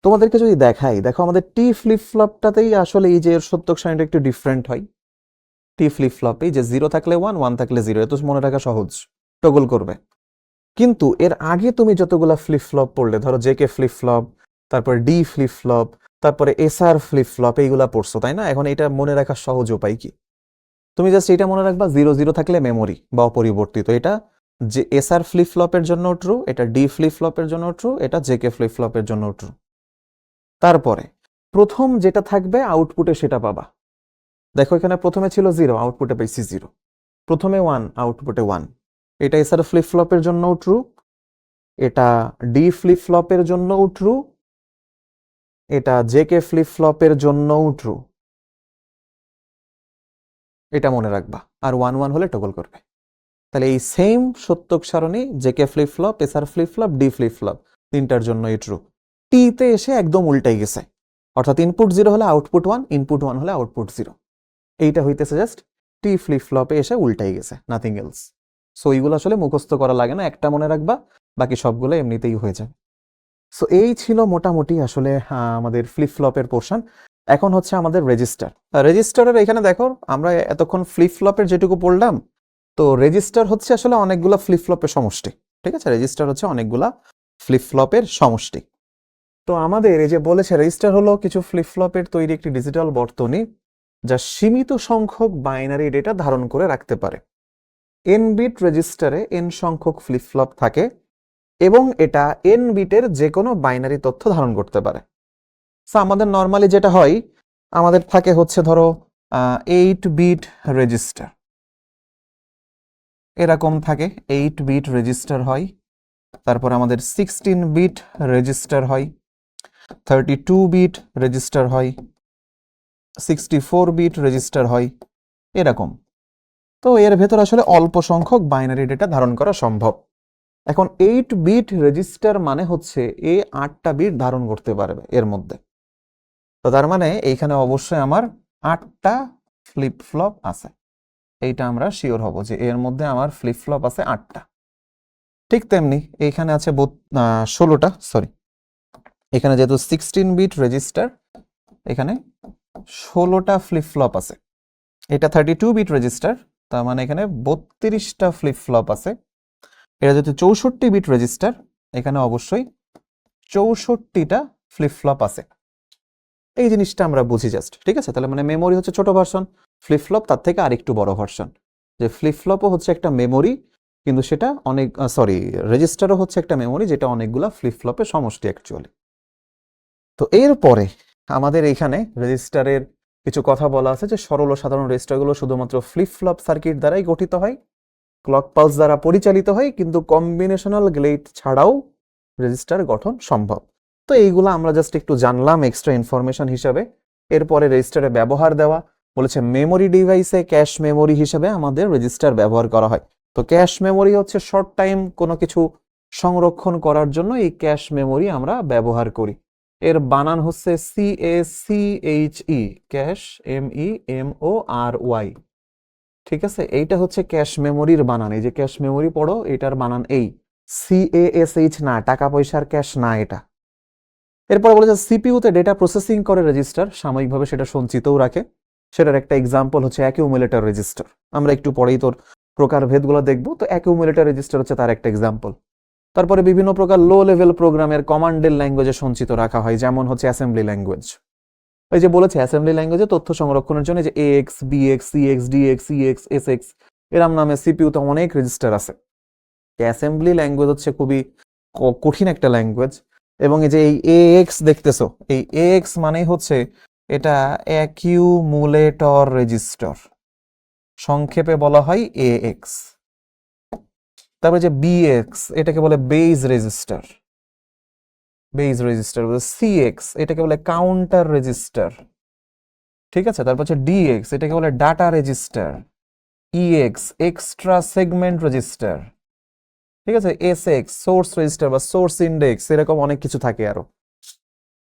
তোমাদেরকে যদি দেখাই, দেখো আমাদের টি ফ্লিপ ফ্লপটাতেই আসলে এই যে এর সত্যক সারণীটা একটু ডিফারেন্ট হয়। টি ফ্লিপ ফ্লপে যে 0 থাকলে 1, 1 থাকলে 0, এত মনে রাখা সহজ, টগল করবে। কিন্তু এর আগে তুমি যতগুলা ফ্লিপ ফ্লপ পড়লে, ধরো জেকে ফ্লিপ ফ্লপ, তারপরে ডি ফ্লিপ ফ্লপ, তারপরে এসআর ফ্লিপ ফ্লপ, এইগুলা পড়ছো তাই না? এখন এটা মনে রাখার সহজ উপায় কি? তুমি জাস্ট এটা মনে রাখবা 0 0 থাকলে মেমোরি বা অপরিবর্তিত। এটা যে এসআর ফ্লিপ ফ্লপের জন্য ট্রু, এটা ডি ফ্লিপ ফ্লপের জন্য ট্রু, এটা জেকে ফ্লিপ ফ্লপের জন্য ট্রু। তারপরে প্রথম যেটা থাকবে আউটপুটে সেটা পাবা। দেখো এখানে প্রথমে ছিল 0, আউটপুটে পাইছি 0। প্রথমে 1, আউটপুটে 1। এটা এসআর ফ্লিপ ফ্লপের জন্যও ট্রু, এটা ডি ফ্লিপ ফ্লপের জন্যও ট্রু, এটা জেকে ফ্লিপ ফ্লপের জন্যও ট্রু। এটা মনে রাখবা, আর 1 1 হলে টগল করবে। তাহলে এই সেম সত্যক সারণী JK flip flop, SR flip flop, D flip flop তিনটার জন্যই ট্রু। টিতে এসে একদম উল্টাই গেছে, অর্থাৎ ইনপুট 0 হলে আউটপুট 1, ইনপুট 1 হলে আউটপুট 0। এইটা হইতেছে জাস্ট টি ফ্লিপ ফ্লপে এসে উল্টাই গেছে, নাথিং এলস। সো এইগুলো আসলে মুখস্থ করা লাগে না, একটা মনে রাখবা, বাকি সবগুলো এমনিতেই হয়ে যাবে। সো এই ছিল মোটামুটি আসলে আমাদের ফ্লিপ ফ্লপের পোর্শন। এখন হচ্ছে আমাদের রেজিস্টার। রেজিস্টারের এখানে দেখো আমরা এতক্ষণ ফ্লিপ ফ্লপের যেটুকু পড়লাম, তো রেজিস্টার হচ্ছে আসলে অনেকগুলা ফ্লিপ ফ্লপের সমষ্টি। ঠিক আছে, রেজিস্টার হচ্ছে অনেকগুলা ফ্লিপ ফ্লপের সমষ্টি। তো আমাদের এই যে বলেছে রেজিস্টার হলো কিছু ফ্লিপ ফ্লপের তৈরি একটি ডিজিটাল বর্তনী, যা সীমিত সংখ্যক বাইনারি ডেটা ধারণ করে রাখতে পারে। এন বিট রেজিস্টারে এন সংখ্যক ফ্লিপ ফ্লপ থাকে এবং এটা এন বিটের যে কোনো বাইনারি তথ্য ধারণ করতে পারে। সো আমাদের নর্মালি যেটা হয়, আমাদের থাকে হচ্ছে ধরো 8 বিট রেজিস্টার, এরকম থাকে 8 বিট রেজিস্টার হয়। তারপর আমাদের 16 বিট রেজিস্টার হয়, 32 বিট রেজিস্টার হয়, 64 বিট রেজিস্টার হয়, এরকম। তো এর ভেতর আসলে অল্প সংখ্যক বাইনারি ডেটা ধারণ করা সম্ভব। এখন 8 বিট রেজিস্টার মানে হচ্ছে এ 8টা বিট ধারণ করতে পারবে এর মধ্যে। তো তার মানে এইখানে অবশ্যই আমার 8টা ফ্লিপ ফ্লপ আছে, এইটা আমরা শিওর হব যে এর মধ্যে আমার ফ্লিপ ফ্লপ আছে 8টা। ঠিক তেমনি এইখানে আছে 16টা, সরি, এখানে যেহেতু 16 বিট রেজিস্টার, এখানে 16টা ফ্লিপ ফ্লপ আছে। এটা 32 বিট রেজিস্টার, তার মানে এখানে 32টা ফ্লিপ ফ্লপ আছে। এটা যেহেতু 64 বিট রেজিস্টার, এখানে অবশ্যই 64টা ফ্লিপ ফ্লপ আছে। এই জিনিসটা আমরা বুঝি জাস্ট, ঠিক আছে? তাহলে মানে মেমোরি হচ্ছে ছোট ভার্সন, ফ্লিপ ফ্লপ তার থেকে আরেকটু বড় ভার্সন। যে ফ্লিপ ফ্লপও হচ্ছে একটা মেমোরি, কিন্তু সেটা অনেক, সরি, রেজিস্টারও হচ্ছে একটা মেমোরি যেটা অনেকগুলা ফ্লিপ ফ্লপের সমষ্টি অ্যাকচুয়ালি। তো এরপরে আমাদের এখানে রেজিস্টারের কিছু কথা বলা আছে যে সরল ও সাধারণ রেজিস্টারগুলো শুধুমাত্র ফ্লিপ ফ্লপ সার্কিট দ্বারাই গঠিত হয়, ক্লক পালস দ্বারা পরিচালিত হয়, কিন্তু কম্বিনেশনাল গেট ছাড়াও রেজিস্টার গঠন সম্ভব। তো এইগুলো আমরা জাস্ট একটু জানলাম এক্সট্রা ইনফরমেশন হিসাবে। এরপরে রেজিস্টারে ব্যবহার দেওয়া বলেছে, মেমোরি ডিভাইসে ক্যাশ মেমোরি হিসেবে আমাদের রেজিস্টার ব্যবহার করা হয়। তো ক্যাশ মেমোরি হচ্ছে শর্ট টাইম কোনো কিছু সংরক্ষণ করার জন্য এই ক্যাশ মেমোরি আমরা ব্যবহার করি। এর বানান হচ্ছে CACHE, ক্যাশ, MEMORY। ঠিক আছে, এইটা হচ্ছে ক্যাশ মেমোরির বানান। এই যে ক্যাশ মেমোরি পড়ো, এটার বানান এই CASH না, টাকা পয়সার ক্যাশ না এটা। এরপর বলেছে সিপিইউতে ডেটা প্রসেসিং করে রেজিস্টার, সাময়িকভাবে সেটা সঞ্চিতও রাখে। সেটার একটা এক্সাম্পল হচ্ছে অ্যাকিউমুলেটর রেজিস্টার। আমরা একটু পরেই তোর প্রকারভেদগুলো দেখবো, তো অ্যাকিউমুলেটর রেজিস্টার হচ্ছে তার একটা এক্সাম্পল। তারপরে বিভিন্ন প্রকার লো লেভেল প্রোগ্রামের কমান্ডের ল্যাঙ্গুয়েজে সঞ্চিত রাখা হয়, যেমন হচ্ছে অ্যাসেম্বলি ল্যাঙ্গুয়েজ। এই যে বলেছে অ্যাসেম্বলি ল্যাঙ্গুয়েজে তথ্য সংরক্ষণের জন্য যে AX, BX, CX, DX, EX, SX এরম নামে সিপিইউতে অনেক রেজিস্টার আছে। অ্যাসেম্বলি ল্যাঙ্গুয়েজ হচ্ছে খুবই কঠিন একটা ল্যাঙ্গুয়েজ। এবং এই যে এই AX দেখতেছো, এই AX মানেই হচ্ছে এটা অ্যাকিউমুলেটর রেজিস্টার, সংক্ষেপে বলা হয় AX। তারপরে যে BX, এটাকে বলে base register, base register. CX, এটাকে বলে কাউন্টার রেজিস্টার। ঠিক আছে, তারপর হচ্ছে DX, এটাকে বলে data register. EX, extra segment register. ঠিক আছে, SX, সোর্স রেজিস্টার বা সোর্স ইন্ডেক্স, এরকম অনেক কিছু থাকে আরো।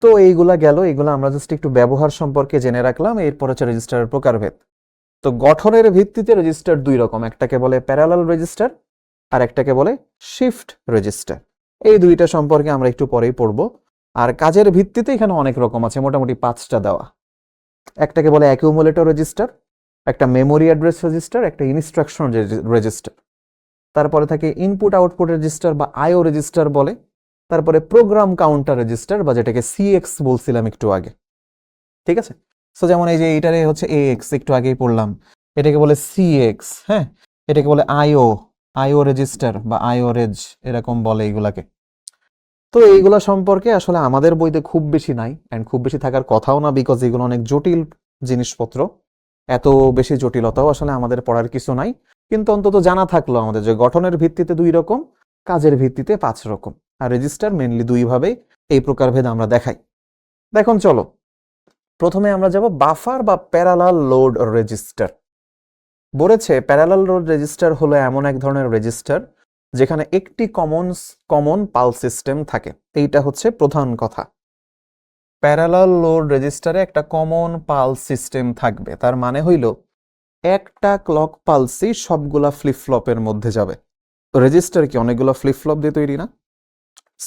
তো এইগুলা গেল, এগুলো আমরা জাস্ট একটু ব্যবহার সম্পর্কে জেনে রাখলাম। এরপর হচ্ছে রেজিস্টারের প্রকারভেদ। তো গঠনের ভিত্তিতে রেজিস্টার দুই রকম, একটাকে বলে প্যারালাল রেজিস্টার আর একটাকে বলে শিফট রেজিস্টার। এই দুইটা সম্পর্কে আমরা একটু পরেই পড়বো। আর কাজের ভিত্তিতে এখানে অনেক রকম আছে, মোটামুটি 5টা দেওয়া। একটাকে বলে অ্যাকিউমুলেটর রেজিস্টার, একটা মেমোরি অ্যাড্রেস রেজিস্টার, একটা ইনস্ট্রাকশন রেজিস্টার, তারপরে থাকে ইনপুট আউটপুট রেজিস্টার বা আইও রেজিস্টার বলে, তারপরে প্রোগ্রাম কাউন্টার রেজিস্টার বা যেটাকে সিএক্স বলছিলাম একটু আগে। ঠিক আছে, সো যেমন এই যে এইটারে হচ্ছে এএক্স, একটু আগেই পড়লাম, এটাকে বলে সিএক্স। হ্যাঁ, এটাকে বলে আইও রেজিস্টার বা আইও রেজ, এরকম বলে এইগুলাকে। তো এইগুলা সম্পর্কে আসলে আমাদের বইতে খুব বেশি নাই, অ্যান্ড খুব বেশি থাকার কথাও না, বিকজ এগুলো অনেক জটিল জিনিসপত্র। এত বেশি জটিলতাও আসলে আমাদের পড়ার কিছু নাই, কিন্তু অন্তত জানা থাকলো আমাদের যে গঠনের ভিত্তিতে 2 রকম, কাজের ভিত্তিতে 5 রকম, আর রেজিস্টার মেনলি 2 ভাবে এই প্রকারভেদ আমরা দেখাই। দেখুন চলো, প্রথমে আমরা যাব বাফার বা প্যারালাল লোড রেজিস্টার। বলেছে প্যারালাল লোড রেজিস্টার হলো এমন এক ধরনের রেজিস্টার যেখানে একটি কমন পালস সিস্টেম থাকে। এইটা হচ্ছে প্রধান কথা। প্যারালাল লোড রেজিস্টারে একটা কমন পালস সিস্টেম থাকবে, তার মানে হইল একটা ক্লক পালসই সবগুলা ফ্লিপ ফ্লপের মধ্যে যাবে। রেজিস্টার কি অনেকগুলো ফ্লিপ ফ্লপ দিয়ে তৈরি না?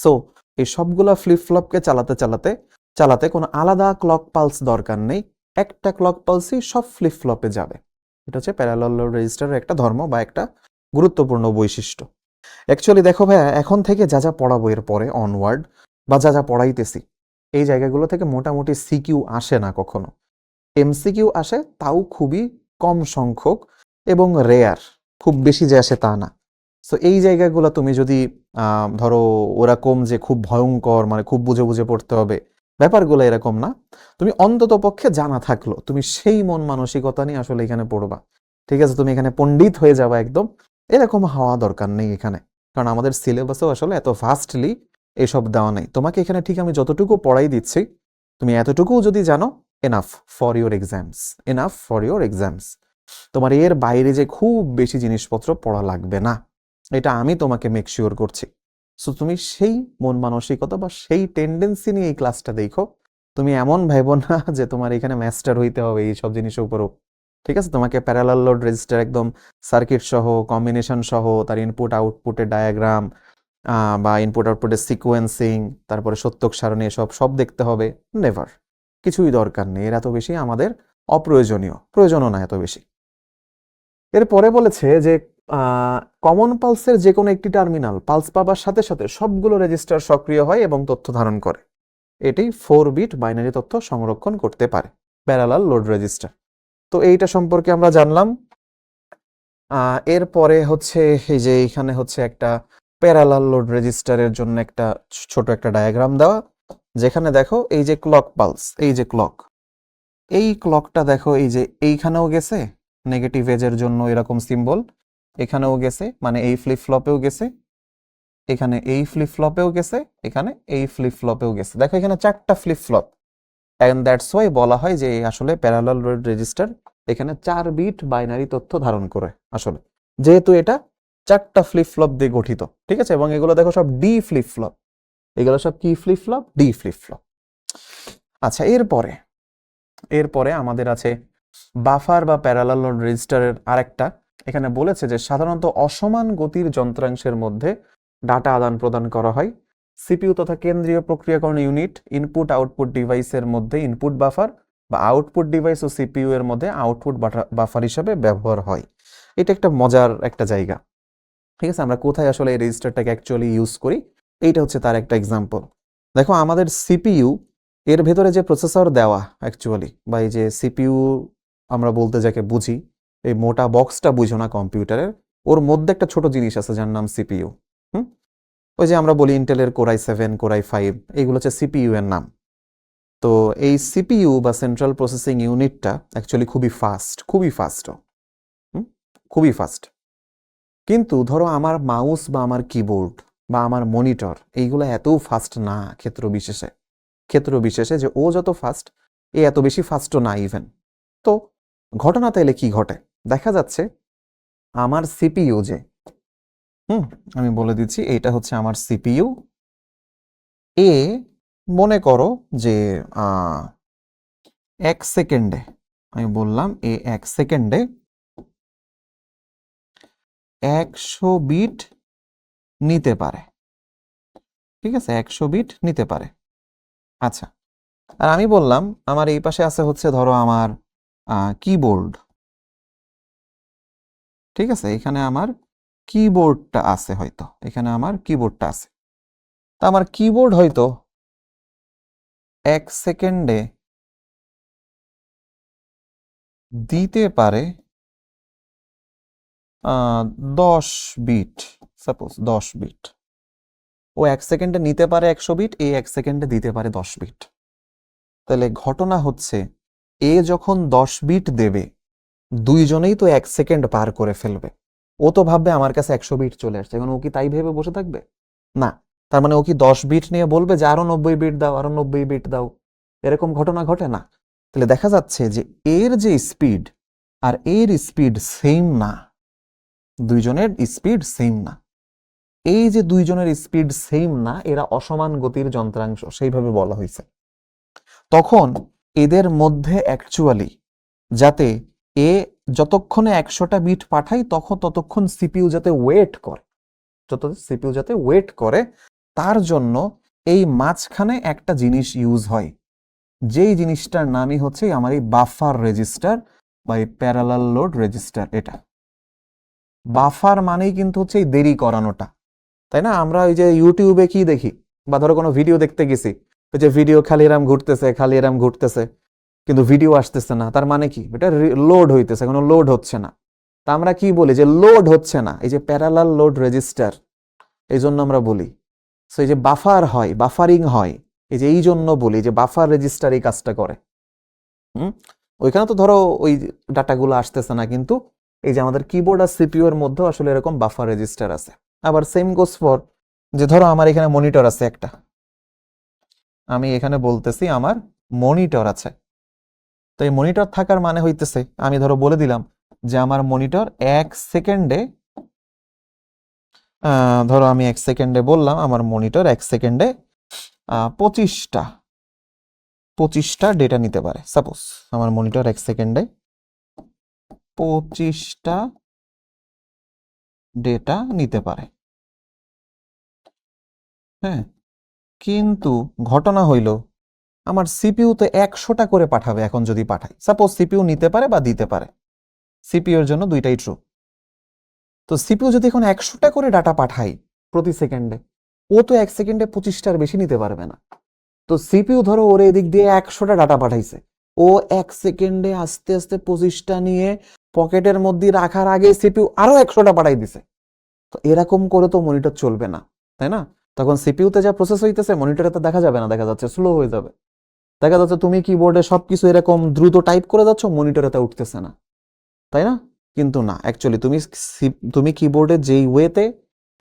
সো এই সবগুলা ফ্লিপ ফ্লপকে চালাতে কোনো আলাদা ক্লক পালস দরকার নেই, একটা ক্লক পালসই সব ফ্লিপ ফ্লপে যাবে। এটা হচ্ছে প্যারালাল লোড রেজিস্টারের একটা ধর্ম বা একটা গুরুত্বপূর্ণ বৈশিষ্ট্য। অ্যাকচুয়ালি দেখো ভাইয়া, এখন থেকে যা যা পড়াবো এর পরে অনওয়ার্ড, বা যা যা পড়াইতেছি, এই জায়গাগুলো থেকে মোটামুটি সিকিউ আসে না কখনো। এমসিকিউ আসে, তাও খুবই কম সংখ্যক এবং রেয়ার, খুব বেশি যে আসে তা না। সো এই জায়গাগুলো তুমি যদি ধরো ওরকম যে খুব ভয়ঙ্কর, মানে খুব বুঝে বুঝে পড়তে হবে, ব্যাপারগুলো এরকম না। তুমি অন্তত পক্ষে জানা থাকলো, তুমি সেই মন মানসিকতা নিয়ে আসলে এখানে পড়বা। ঠিক আছে, তুমি এখানে পণ্ডিত হয়ে যাবা একদম, এরকম হওয়া দরকার নেই এখানে, কারণ আমাদের সিলেবাসেও আসলে এত ফাস্টলি এসব দেওয়া নেই। তোমাকে এখানে ঠিক আমি যতটুকু পড়াই দিচ্ছি, তুমি এতটুকুও যদি জানো, enough for your exams, enough for your exams. তোমার এর বাইরে যে খুব বেশি জিনিসপত্র পড়া লাগবে না, এটা আমি তোমাকে মেক শিওর করছি। সো তুমি সেই মন মানসিকতা বা সেই টেন্ডেন্সি নিয়ে এই ক্লাসটা দেখো। তুমি এমন ভাইবো না যে তোমার এখানে মাস্টার হইতে হবে এই সব জিনিসের উপরও। ঠিক আছে, তোমাকে প্যারালাল লোড রেজিস্টার একদম সার্কিট সহ, কম্বিনেশন সহ, তার ইনপুট আউটপুটের ডায়াগ্রাম বা ইনপুট আউটপুটের সিকোয়েন্সিং, তারপরে সত্যক সারণী, সব দেখতে হবে? নেভার, কিছুই দরকার নেই, এর এত বেশি আমাদের অপ্রয়োজনীয়, প্রয়োজনও না এত বেশি। এরপরে বলেছে যে কমন পালসের যে কোনো একটি টার্মিনাল পালস পাবার সাথে সাথে সবগুলো রেজিস্টার সক্রিয় হয় এবং তথ্য ধারণ করে। এটি 4 বিট বাইনারি তথ্য সংরক্ষণ করতে পারে, প্যারালাল লোড রেজিস্টার। তো এইটা সম্পর্কে আমরা জানলাম। এরপরে হচ্ছে এই যে এখানে হচ্ছে একটা প্যারালাল লোড রেজিস্টারের জন্য একটা ছোট একটা ডায়াগ্রাম দেওয়া, যেখানে দেখো এই যে ক্লক পালস, এই যে ক্লক, এই ক্লকটা দেখো এই যে এইখানেও গেছে নেগেটিভ এজের জন্য এরকম সিম্বল, এখানেও গেছে, মানে এই ফ্লিপ ফ্লপেও গেছে, এখানে এই ফ্লিপ ফ্লপেও গেছে, এখানে এই ফ্লিপ ফ্লপেও গেছে। দেখো এখানে 4টা flip flop, and that's why বলা হয় যে আসলে প্যারালাল লোড রেজিস্টার এখানে 4 বিট বাইনারি তথ্য ধারণ করে আসলে, যেহেতু এটা 4টা ফ্লিপ ফ্লপ দিয়ে গঠিত। ঠিক আছে, এবং এগুলো দেখো সব ডি ফ্লিপ ফ্লপ, এগুলো সব কি flip flop? D flip flop. আচ্ছা, এরপরে আমাদের আছে বাফার বা প্যারালাল লোড রেজিস্টারের আরেকটা। এখানে বলেছে যে সাধারণত অসমান গতির যন্ত্রাংশের মধ্যে ডাটা আদান প্রদান করা হয়। সিপিইউ তথা কেন্দ্রীয় প্রক্রিয়াকরণ ইউনিট ইনপুট আউটপুট ডিভাইসের মধ্যে ইনপুট বাফার বা আউটপুট ডিভাইস ও সিপিইউ এর মধ্যে আউটপুট বাফার হিসাবে ব্যবহার হয়। এটা একটা মজার একটা জায়গা। ঠিক আছে, আমরা কোথায় আসলে এই রেজিস্টারটাকে অ্যাকচুয়ালি ইউজ করি, এইটা হচ্ছে তার একটা এক্সাম্পল। দেখো আমাদের সিপিইউ এর ভেতরে যে প্রসেসর দেওয়া অ্যাকচুয়ালি, বা এই যে সিপিইউ আমরা বলতে যাকে বুঝি, এই মোটা বক্সটা বুঝো না কম্পিউটারের, ওর মধ্যে একটা ছোট জিনিস আছে যার নাম সিপিইউ। ওই যে আমরা বলি ইন্টেলের কোরাই 7, কোরাই 5, এইগুলো হচ্ছে সিপিইউ এর নাম। তো এই সিপিইউ বা সেন্ট্রাল প্রসেসিং ইউনিটটা অ্যাকচুয়ালি খুবই ফাস্ট, খুবই ফাস্ট। কিন্তু ধরো আমার মাউস বা আমার কিবোর্ড বা আমার মনিটর, এইগুলো এত ফাস্ট না ক্ষেত্র বিশেষে যে ও যত ফাস্ট, এ এত বেশি ফাস্টও না ইভেন। তো ঘটনা তাইলে কি ঘটে? দেখা যাচ্ছে আমার সিপিইউ যে, আমি বলে দিচ্ছি, এইটা হচ্ছে আমার সিপিইউ। এ মনে করো যে 1 সেকেন্ডে, আমি বললাম এ 1 সেকেন্ডে 100 বিট নিতে পারে। ঠিক আছে, 100 বিট নিতে পারে। আচ্ছা, আর আমি বললাম আমার এই পাশে আছে হচ্ছে ধরো আমার কিবোর্ড, ঠিক আছে, এখানে আমার কিবোর্ডটা আছে, হয়তো এখানে আমার কিবোর্ডটা আছে, তা আমার কিবোর্ড হয়তো 1 সেকেন্ডে দিতে পারে 10 বিট, সাপোজ 10 বিট। ও 1 সেকেন্ডে নিতে পারে 100 বিট, এই 1 সেকেন্ডে দিতে পারে 10 বিট। তাহলে ঘটনা হচ্ছে এ যখন 10 বিট দেবে, দুইজনেই তো 1 সেকেন্ড পার করে ফেলবে। ও তো ভাববে আমার কাছে 100 বিট চলে আসছে, এখন ও কি তাই ভেবে বসে থাকবে? না। তার মানে ও কি 10 বিট নিয়ে বলবে যে আরো 90 বিট দাও, আরো 90 বিট দাও? এরকম ঘটনা ঘটে না। তাহলে দেখা যাচ্ছে যে এর যে স্পিড আর এর স্পিড সেম না, দুইজনের স্পিড সেম না। এই যে দুইজনের স্পিড সেম না, এরা অসমান গতির যন্ত্রাংশ, সেইভাবে বলা হয়েছে। তখন এদের মধ্যে অ্যাকচুয়ালি যাতে এ যতক্ষণে 100টা বিট পাঠায় ততক্ষণ সিপিইউ যাতে ওয়েট করে, সিপিইউ যাতে ওয়েট করে, তার জন্য এই মাঝখানে একটা জিনিস ইউজ হয়, যেই জিনিসটার নামই হচ্ছে আমার এই বাফার রেজিস্টার বা এই প্যারালাল লোড রেজিস্টার। এটা বাফার মানেই কিন্তু হচ্ছে এই দেরি করানোটা, তাই না? আমরা ওই যে ইউটিউবে কি দেখি, বা ধরো কোনো ভিডিও দেখতে গেছি, ওই যে ভিডিও খালি এরাম ঘুরতেছে কিন্তু ভিডিও আসতেছে না, তার মানে কি? এটা লোড হইতেছে, কোনো লোড হচ্ছে না। তা আমরা কি বলি যে লোড হচ্ছে না, এই যে প্যারালাল লোড রেজিস্টার, এই জন্য আমরা বলি। সো এই যে বাফার হয়, বাফারিং হয়, এই যে এই জন্য বলি যে বাফার রেজিস্টার এই কাজটা করে। ওইখানে তো ধরো ওই ডাটাগুলো আসতেছে না, কিন্তু এই যে আমাদের কিবোর্ড আর সিপিইউ এর মধ্যে আসলে এরকম বাফার রেজিস্টার আছে। আবার সেম গোস ফর যে ধরো আমার এখানে মনিটর আছে একটা, আমি এখানে বলতেছি আমার মনিটর আছে। তো এই মনিটর থাকার মানে হইতেছে, আমি ধরো বলে দিলাম যে আমার মনিটর 1 সেকেন্ডে, ধরো আমি 1 সেকেন্ডে বললাম আমার মনিটর 1 সেকেন্ডে 25টা ডেটা নিতে পারে। সাপোজ আমার মনিটর 1 সেকেন্ডে 25টা ডেটা নিতে পারে। হ্যাঁ, কিন্তু ঘটনা হইল আমার সিপিইউ তো 100টা করে পাঠাবে। এখন যদি পাঠাই, সাপোজ সিপিইউ নিতে পারে বা দিতে পারে, সিপিইউ এর জন্য দুইটাই ট্রু। তো সিপিইউ যদি এখন 100টা করে ডাটা পাঠাই প্রতি সেকেন্ডে, ও তো 1 সেকেন্ডে 25টার বেশি নিতে পারবে না। তো সিপিইউ ধরো ওর এদিক দিয়ে 100টা ডাটা পাঠাইছে, ও 1 সেকেন্ডে আস্তে আস্তে 25টা নিয়ে পকেটের মধ্যে রাখার আগে সিপিইউ আরো 100টা পাঠাই দিছে। তো এরকম করে তো মনিটর চলবে না, তাই না? তখন সিপিইউতে যা প্রসেস হইতেছে মনিটরে তো দেখা যাবে না, দেখা যাচ্ছে স্লো হয়ে যাবে। দেখা যাচ্ছে তুমি কিবোর্ডে সবকিছু এরকম দ্রুত টাইপ করে যাচ্ছ, মনিটরে তা উঠতেছে না, তাই না? কিন্তু না, অ্যাকচুয়ালি তুমি কিবোর্ডে যেই ওয়েতে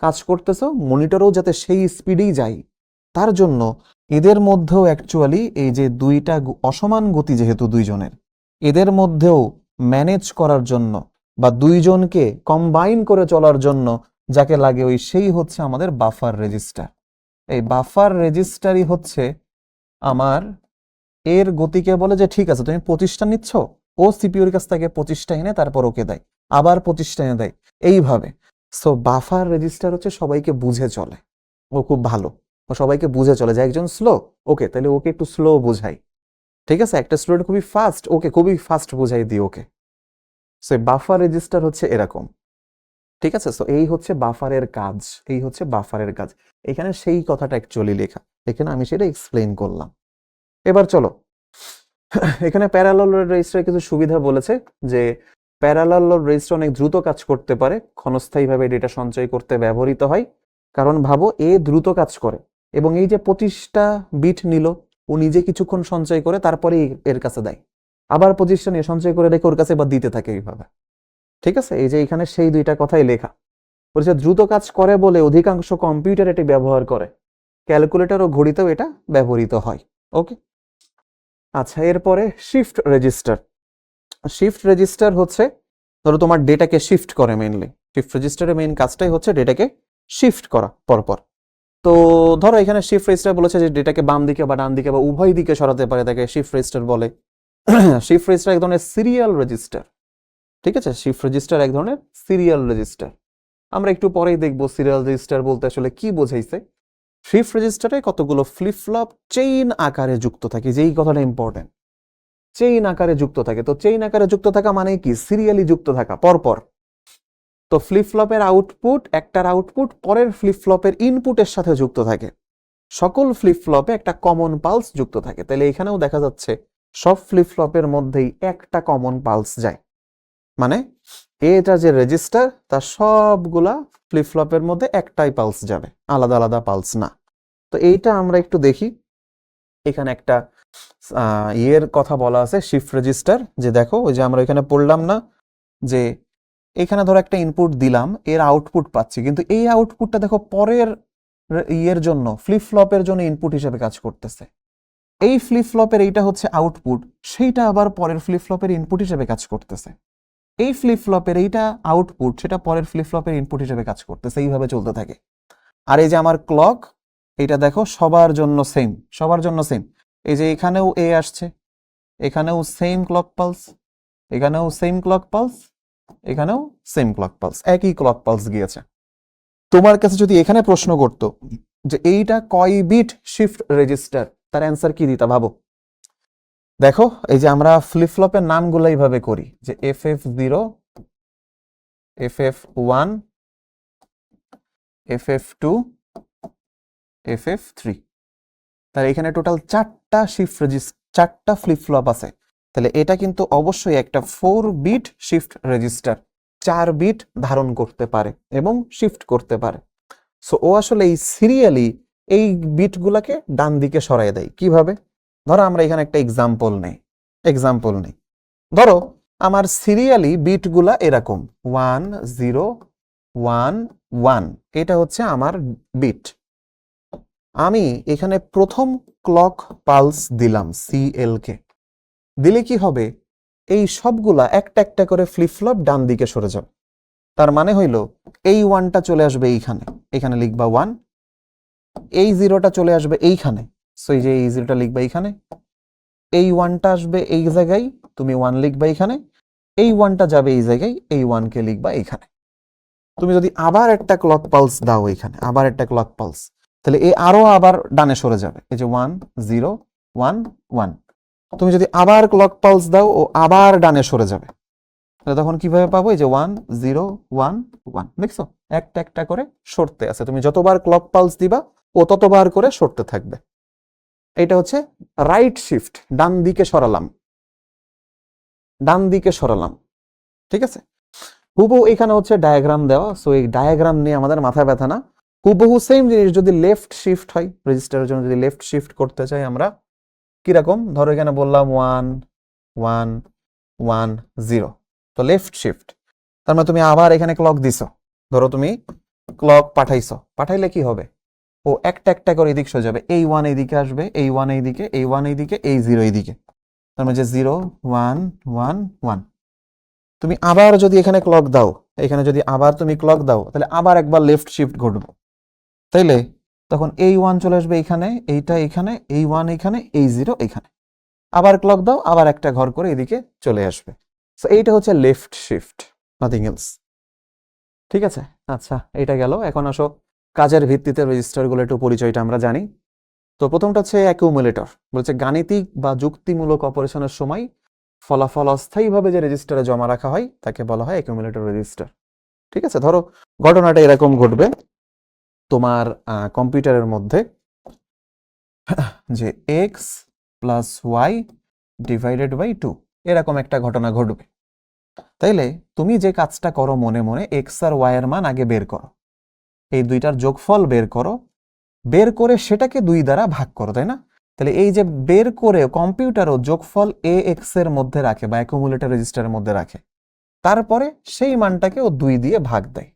কাজ করতেছো, মনিটরেও যাতে সেই স্পিডেই যায়, তার জন্য এদের মধ্যেও অ্যাকচুয়ালি এই যে দুইটা অসমান গতি যেহেতু দুইজনের, এদের মধ্যেও ম্যানেজ করার জন্য বা দুইজনকে কম্বাইন করে চলার জন্য যাকে লাগে ওই সেই হচ্ছে আমাদের বাফার রেজিস্টার। এই বাফার রেজিস্টারই হচ্ছে আমার এর গতিকে বলে যে ঠিক আছে তুমি 25টা নিচ্ছ, ও সিপিইউর কাছ থেকে 25টা এনে তারপর ওকে দেয়, আবার 25টা এনে দেয়, এইভাবে। সো বাফার রেজিস্টার হচ্ছে সবাইকে বুঝে চলে, ও খুব ভালো, ও সবাইকে বুঝে চলে যে একজন স্লো, ওকে তাহলে ওকে একটু স্লো বোঝাই, ঠিক আছে? একটা স্টুডেন্ট খুবই ফাস্ট, ওকে খুবই ফাস্ট বোঝাই দিই ওকে। সো বাফার রেজিস্টার হচ্ছে এরকম, ঠিক আছে? সো এই হচ্ছে বাফারের কাজ, এই হচ্ছে বাফারের কাজ। এখানে সেই কথাটা অ্যাকচুয়ালি লেখা, এখানে আমি সেটা এক্সপ্লেইন করলাম। এবার চলো, এখানে প্যারালাল লোড রেজিস্টার কিছু সুবিধা বলেছে, যে প্যারালাল লোড রেজিস্টার অনেক দ্রুত কাজ করতে পারে, ক্ষণস্থায়ীভাবে ডেটা সঞ্চয় করতে ব্যবহৃত হয়। কারণ ভাবো এ দ্রুত কাজ করে, এবং এই যে 25টা বিট নিল, ও নিজে কিছুক্ষণ সঞ্চয় করে তারপরে এর কাছে দেয়, আবার 25টা নিয়ে সঞ্চয় করে রেখে ওর কাছে বা দিতে থাকে এইভাবে, ঠিক আছে? এই যে এখানে সেই দুইটা কথাই লেখা বলেছে, দ্রুত কাজ করে বলে অধিকাংশ কম্পিউটার এটি ব্যবহার করে, ক্যালকুলেটর ও ঘড়িতেও এটা ব্যবহৃত হয়। ওকে, আচ্ছা, এরপরে শিফট রেজিস্টার। শিফট রেজিস্টার হচ্ছে ধরো তোমার ডেটাকে শিফট করে, মেইনলি শিফট রেজিস্টারের মেইন কাজটাই হচ্ছে ডেটাকে শিফট করা পরপর। তো ধরো এখানে শিফট রেজিস্টার বলেছে যে ডেটাকে বাম দিকে বা ডান দিকে বা উভয় দিকে সরাতে পারে, তাকে শিফট রেজিস্টার বলে। শিফট রেজিস্টার এক ধরনের সিরিয়াল রেজিস্টার, ঠিক আছে? শিফট রেজিস্টার এক ধরনের সিরিয়াল রেজিস্টার। আমরা একটু পরেই দেখবো সিরিয়াল রেজিস্টার বলতে আসলে কি বোঝাইছে। শিফট রেজিস্টারে কতগুলো ফ্লিপ ফ্লপ চেইন আকারে যুক্ত থাকে, যেই কথাটা ইম্পর্টেন্ট, চেইন আকারে যুক্ত থাকে। তো চেইন আকারে যুক্ত থাকা মানে কি? সিরিয়ালি যুক্ত থাকা, পরপর। তো ফ্লিপ ফ্লপের আউটপুট, একটার আউটপুট পরের ফ্লিপ ফ্লপের ইনপুটের সাথে যুক্ত থাকে। সকল ফ্লিপ ফ্লপে একটা কমন পালস যুক্ত থাকে। তাহলে এখানেও দেখা যাচ্ছে সব ফ্লিপ ফ্লপের মধ্যেই একটা কমন পালস যায়, মানে এটা যে রেজিস্টার তার সবগুলা ফ্লিপ ফ্লপের মধ্যে একটাই পালস যাবে, আলাদা আলাদা পালস না। তো এইটা আমরা একটু দেখি। এখানে একটা ইয়ের কথা বলা আছে, শিফট রেজিস্টার। যে দেখো ওই যে আমরা এখানে পড়লাম না যে এখানে ধরো একটা ইনপুট দিলাম, এর আউটপুট পাচ্ছি, কিন্তু এই আউটপুটটা দেখো পরের ইয়ের জন্য, ফ্লিপ ফ্লপের জন্য ইনপুট হিসেবে কাজ করতেছে। এই ফ্লিপ ফ্লপের এইটা হচ্ছে আউটপুট, সেইটা আবার পরের ফ্লিপ ফ্লপের ইনপুট হিসেবে কাজ করতেছে। এই ফ্লিপ ফ্লপের এইটা আউটপুট, সেটা পরের ফ্লিপ ফ্লপের ইনপুট হিসেবে কাজ করতেছে, এইভাবে চলতে থাকে। আর এই যে আমার ক্লক, এটা দেখো সবার জন্য সেম, সবার জন্য সেম। এই যে এখানেও এ আসছে, এখানেও সেম ক্লক পালস, এখানেও সেম ক্লক পালস, এখানেও সেম ক্লক পালস, একই ক্লক পালস গিয়েছে। তোমার কাছে যদি এখানে প্রশ্ন করতো যে এইটা কয় বিট শিফট রেজিস্টার, তার অ্যান্সার কি দিতা ভাবো? দেখো এই যে আমরা ফ্লিপ ফ্লপের নামগুলো এইভাবে করি, যে FF0, FF1, FF2, FF3। তাহলে এখানে টোটাল 4টা শিফট রেজিস্টার, 4টা ফ্লিপ ফ্লপ আছে। তাহলে এটা কিন্তু অবশ্যই একটা 4 বিট শিফট রেজিস্টার, 4 বিট ধারণ করতে পারে এবং শিফট করতে পারে। সো ও আসলে এই সিরিয়ালি এই বিটগুলোকে ডান দিকে সরাই দেয়। কিভাবে? ধরো আমরা এখানে একটা এক্সাম্পল নেই। ধরো আমার সিরিয়ালি বিটগুলা এরকম 1 0 1 1, এটা হচ্ছে আমার বিট। আমি এখানে প্রথম ক্লক পালস দিলাম CL কে, দিলে কি হবে? এই সবগুলা একটা একটা করে ফ্লিপ ফ্লপ ডান দিকে সরে যাবে। তার মানে হইল এই 1টা চলে আসবে এইখানে, এখানে লিখবা 1। এই 0টা চলে আসবে এইখানে, সো এই যে এই 0টা লিখবা এইখানে। এই 1টা আসবে এই জায়গায়, তুমি 1 লিখবা এইখানে। এই 1টা যাবে এই জায়গায়, এই 1 কে লিখবা এইখানে। তুমি যদি আবার একটা ক্লক পালস দাও এখানে, আবার একটা ক্লক পালস, তাহলে এই আরো আবার ডানে সরে যাবে। এই যে 1 0 1 1। তুমি যদি আবার ক্লক পালস দাও, ও আবার ডানে সরে যাবে। তাহলে তখন কিভাবে পাবো? এই যে 1 0 1 1, দেখছো একটা একটা করে সরতে আছে। তুমি যতবার ক্লক পালস দিবা ও ততবার করে সরতে থাকবে। এটা হচ্ছে রাইট শিফট, ডান দিকে সরালাম, ডান দিকে সরালাম। ঠিক আছে? হুবহু এখানে হচ্ছে ডায়াগ্রাম দেওয়া, সো এই ডায়াগ্রাম নিয়ে আমাদের মাথা ব্যথা না। হুবহু সেম জিনিস যদি লেফট শিফট হয়, রেজিস্টারের জন্য যদি লেফট শিফট করতে চাই আমরা, কিরকম? ধরো এখানে বললাম 1 1 1 0, তো লেফট শিফট। তার মানে তুমি আবার এখানে ক্লক দিছো, ধরো তুমি ক্লক পাঠাইছো, পাঠাইলে কি হবে? ও একটা একটা করে এদিক সরে যাবে। এই 1 এইদিকে আসবে, এই 1 এইদিকে, এই 1 এইদিকে, এই 0 এইদিকে। তার মানে যে 0 1 1 1। তুমি আবার যদি এখানে ক্লক দাও, এখানে যদি আবার তুমি ক্লক দাও, তাহলে আবার একবার লেফট শিফট ঘটবে। তাইলে তখন এই 1 চলে আসবে এইখানে, এইটা এখানে, এই 1 এখানে, এই 0 এখানে। আবার ক্লক দাও, আবার একটা ঘর করে এদিকে চলে আসবে। সো এইটা হচ্ছে লেফট শিফট, নাথিং এলস। ঠিক আছে? আচ্ছা, এটা গেল। এখন আসো কাজের ভিত্তিতে রেজিস্টারগুলো একটু পরিচয়টা আমরা জানি। তো প্রথমটা হচ্ছে অ্যাকিউমুলেটর। বলছে গাণিতিক বা যুক্তিমূলক অপারেশনের সময় ফলাফল অস্থায়ীভাবে যে রেজিস্টারে জমা রাখা হয় তাকে বলা হয় অ্যাকিউমুলেটর রেজিস্টার। ঠিক আছে? ধরো ঘটনাটা এরকম ঘটবে, তোমার কম্পিউটারের মধ্যে যে x plus y divided by 2, এরকম একটা ঘটনা ঘটবে। তাইলে তুমি যে কাজটা করো, মনে মনে x আর y এর মান আগে বের করো, এই দুইটার যোগফল বের করো, বের করে সেটাকে 2 দ্বারা ভাগ করো, তাই না? তাহলে এই যে বের করে কম্পিউটারও যোগফল ax এর মধ্যে রাখে বা অ্যাকুমুলেটর রেজিস্টারের মধ্যে রাখে, তারপরে সেই মানটাকে ও 2 দিয়ে ভাগ দেয়।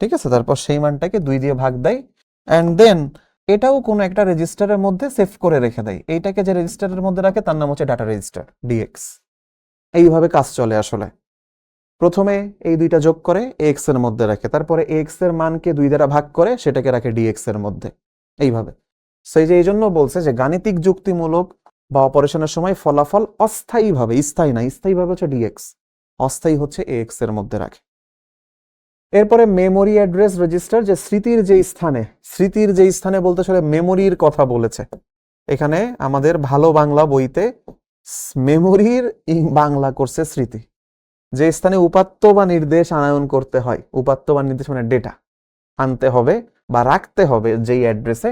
ঠিক আছে? তারপর সেই মানটাকে 2 দিয়ে ভাগ দেয়, অ্যান্ড দেন এটাও কোনো একটা রেজিস্টারের মধ্যে সেভ করে রেখে দেয়। এইটাকে যে রেজিস্টারের মধ্যে রাখে তার নাম হচ্ছে ডাটা রেজিস্টার, dx। এইভাবে কাজ চলে আসলে। প্রথমে এই দুইটা যোগ করে x এর মধ্যে রাখে, তারপরে x এর মানকে 2 দ্বারা ভাগ করে সেটাকে রাখে dx এর মধ্যে, এইভাবে। সেই যে এই জন্য বলছে যে গাণিতিক যুক্তিমূলক বা অপারেশনের সময় ফলাফল অস্থায়ীভাবে, স্থায়ী না, স্থায়ীভাবে হচ্ছে dx, অস্থায়ী হচ্ছে ax এর মধ্যে রাখে। এরপরে মেমোরি অ্যাড্রেস রেজিস্টার, যে স্মৃতির যে স্থানে বলতে আসলে মেমোরির কথা বলেছে। এখানে আমাদের ভালো বাংলা বইতে মেমোরির বাংলা করছে স্মৃতি, যে স্থানে উপাত্ত বা নির্দেশ আনয়ন করতে হয়, উপাত্ত বা নির্দেশ মানে ডেটা আনতে হবে বা রাখতে হবে যেই অ্যাড্রেসে,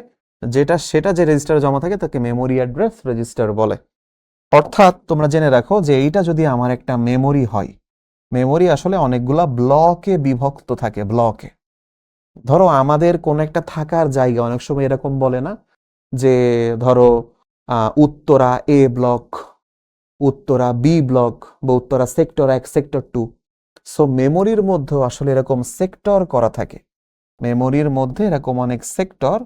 সেটা যে রেজিস্টারে জমা থাকে তাকে মেমোরি অ্যাড্রেস রেজিস্টার বলে। অর্থাৎ তোমরা জেনে রাখো যে এইটা যদি আমার একটা মেমোরি হয়, মেমোরি আসলে অনেকগুলা ব্লকে বিভক্ত থাকে, ব্লকে। ধরো আমাদের কোন একটা থাকার জায়গা অনেক সময় এরকম বলে না যে ধরো উত্তরা এ ব্লক, উত্তরা বি ব্লক বা উত্তরা সেক্টর 1 সেক্টর 2। সো মেমোরির মধ্যে আসলে এরকম সেক্টর করা থাকে, মেমোরির মধ্যে এরকম অনেক সেক্টর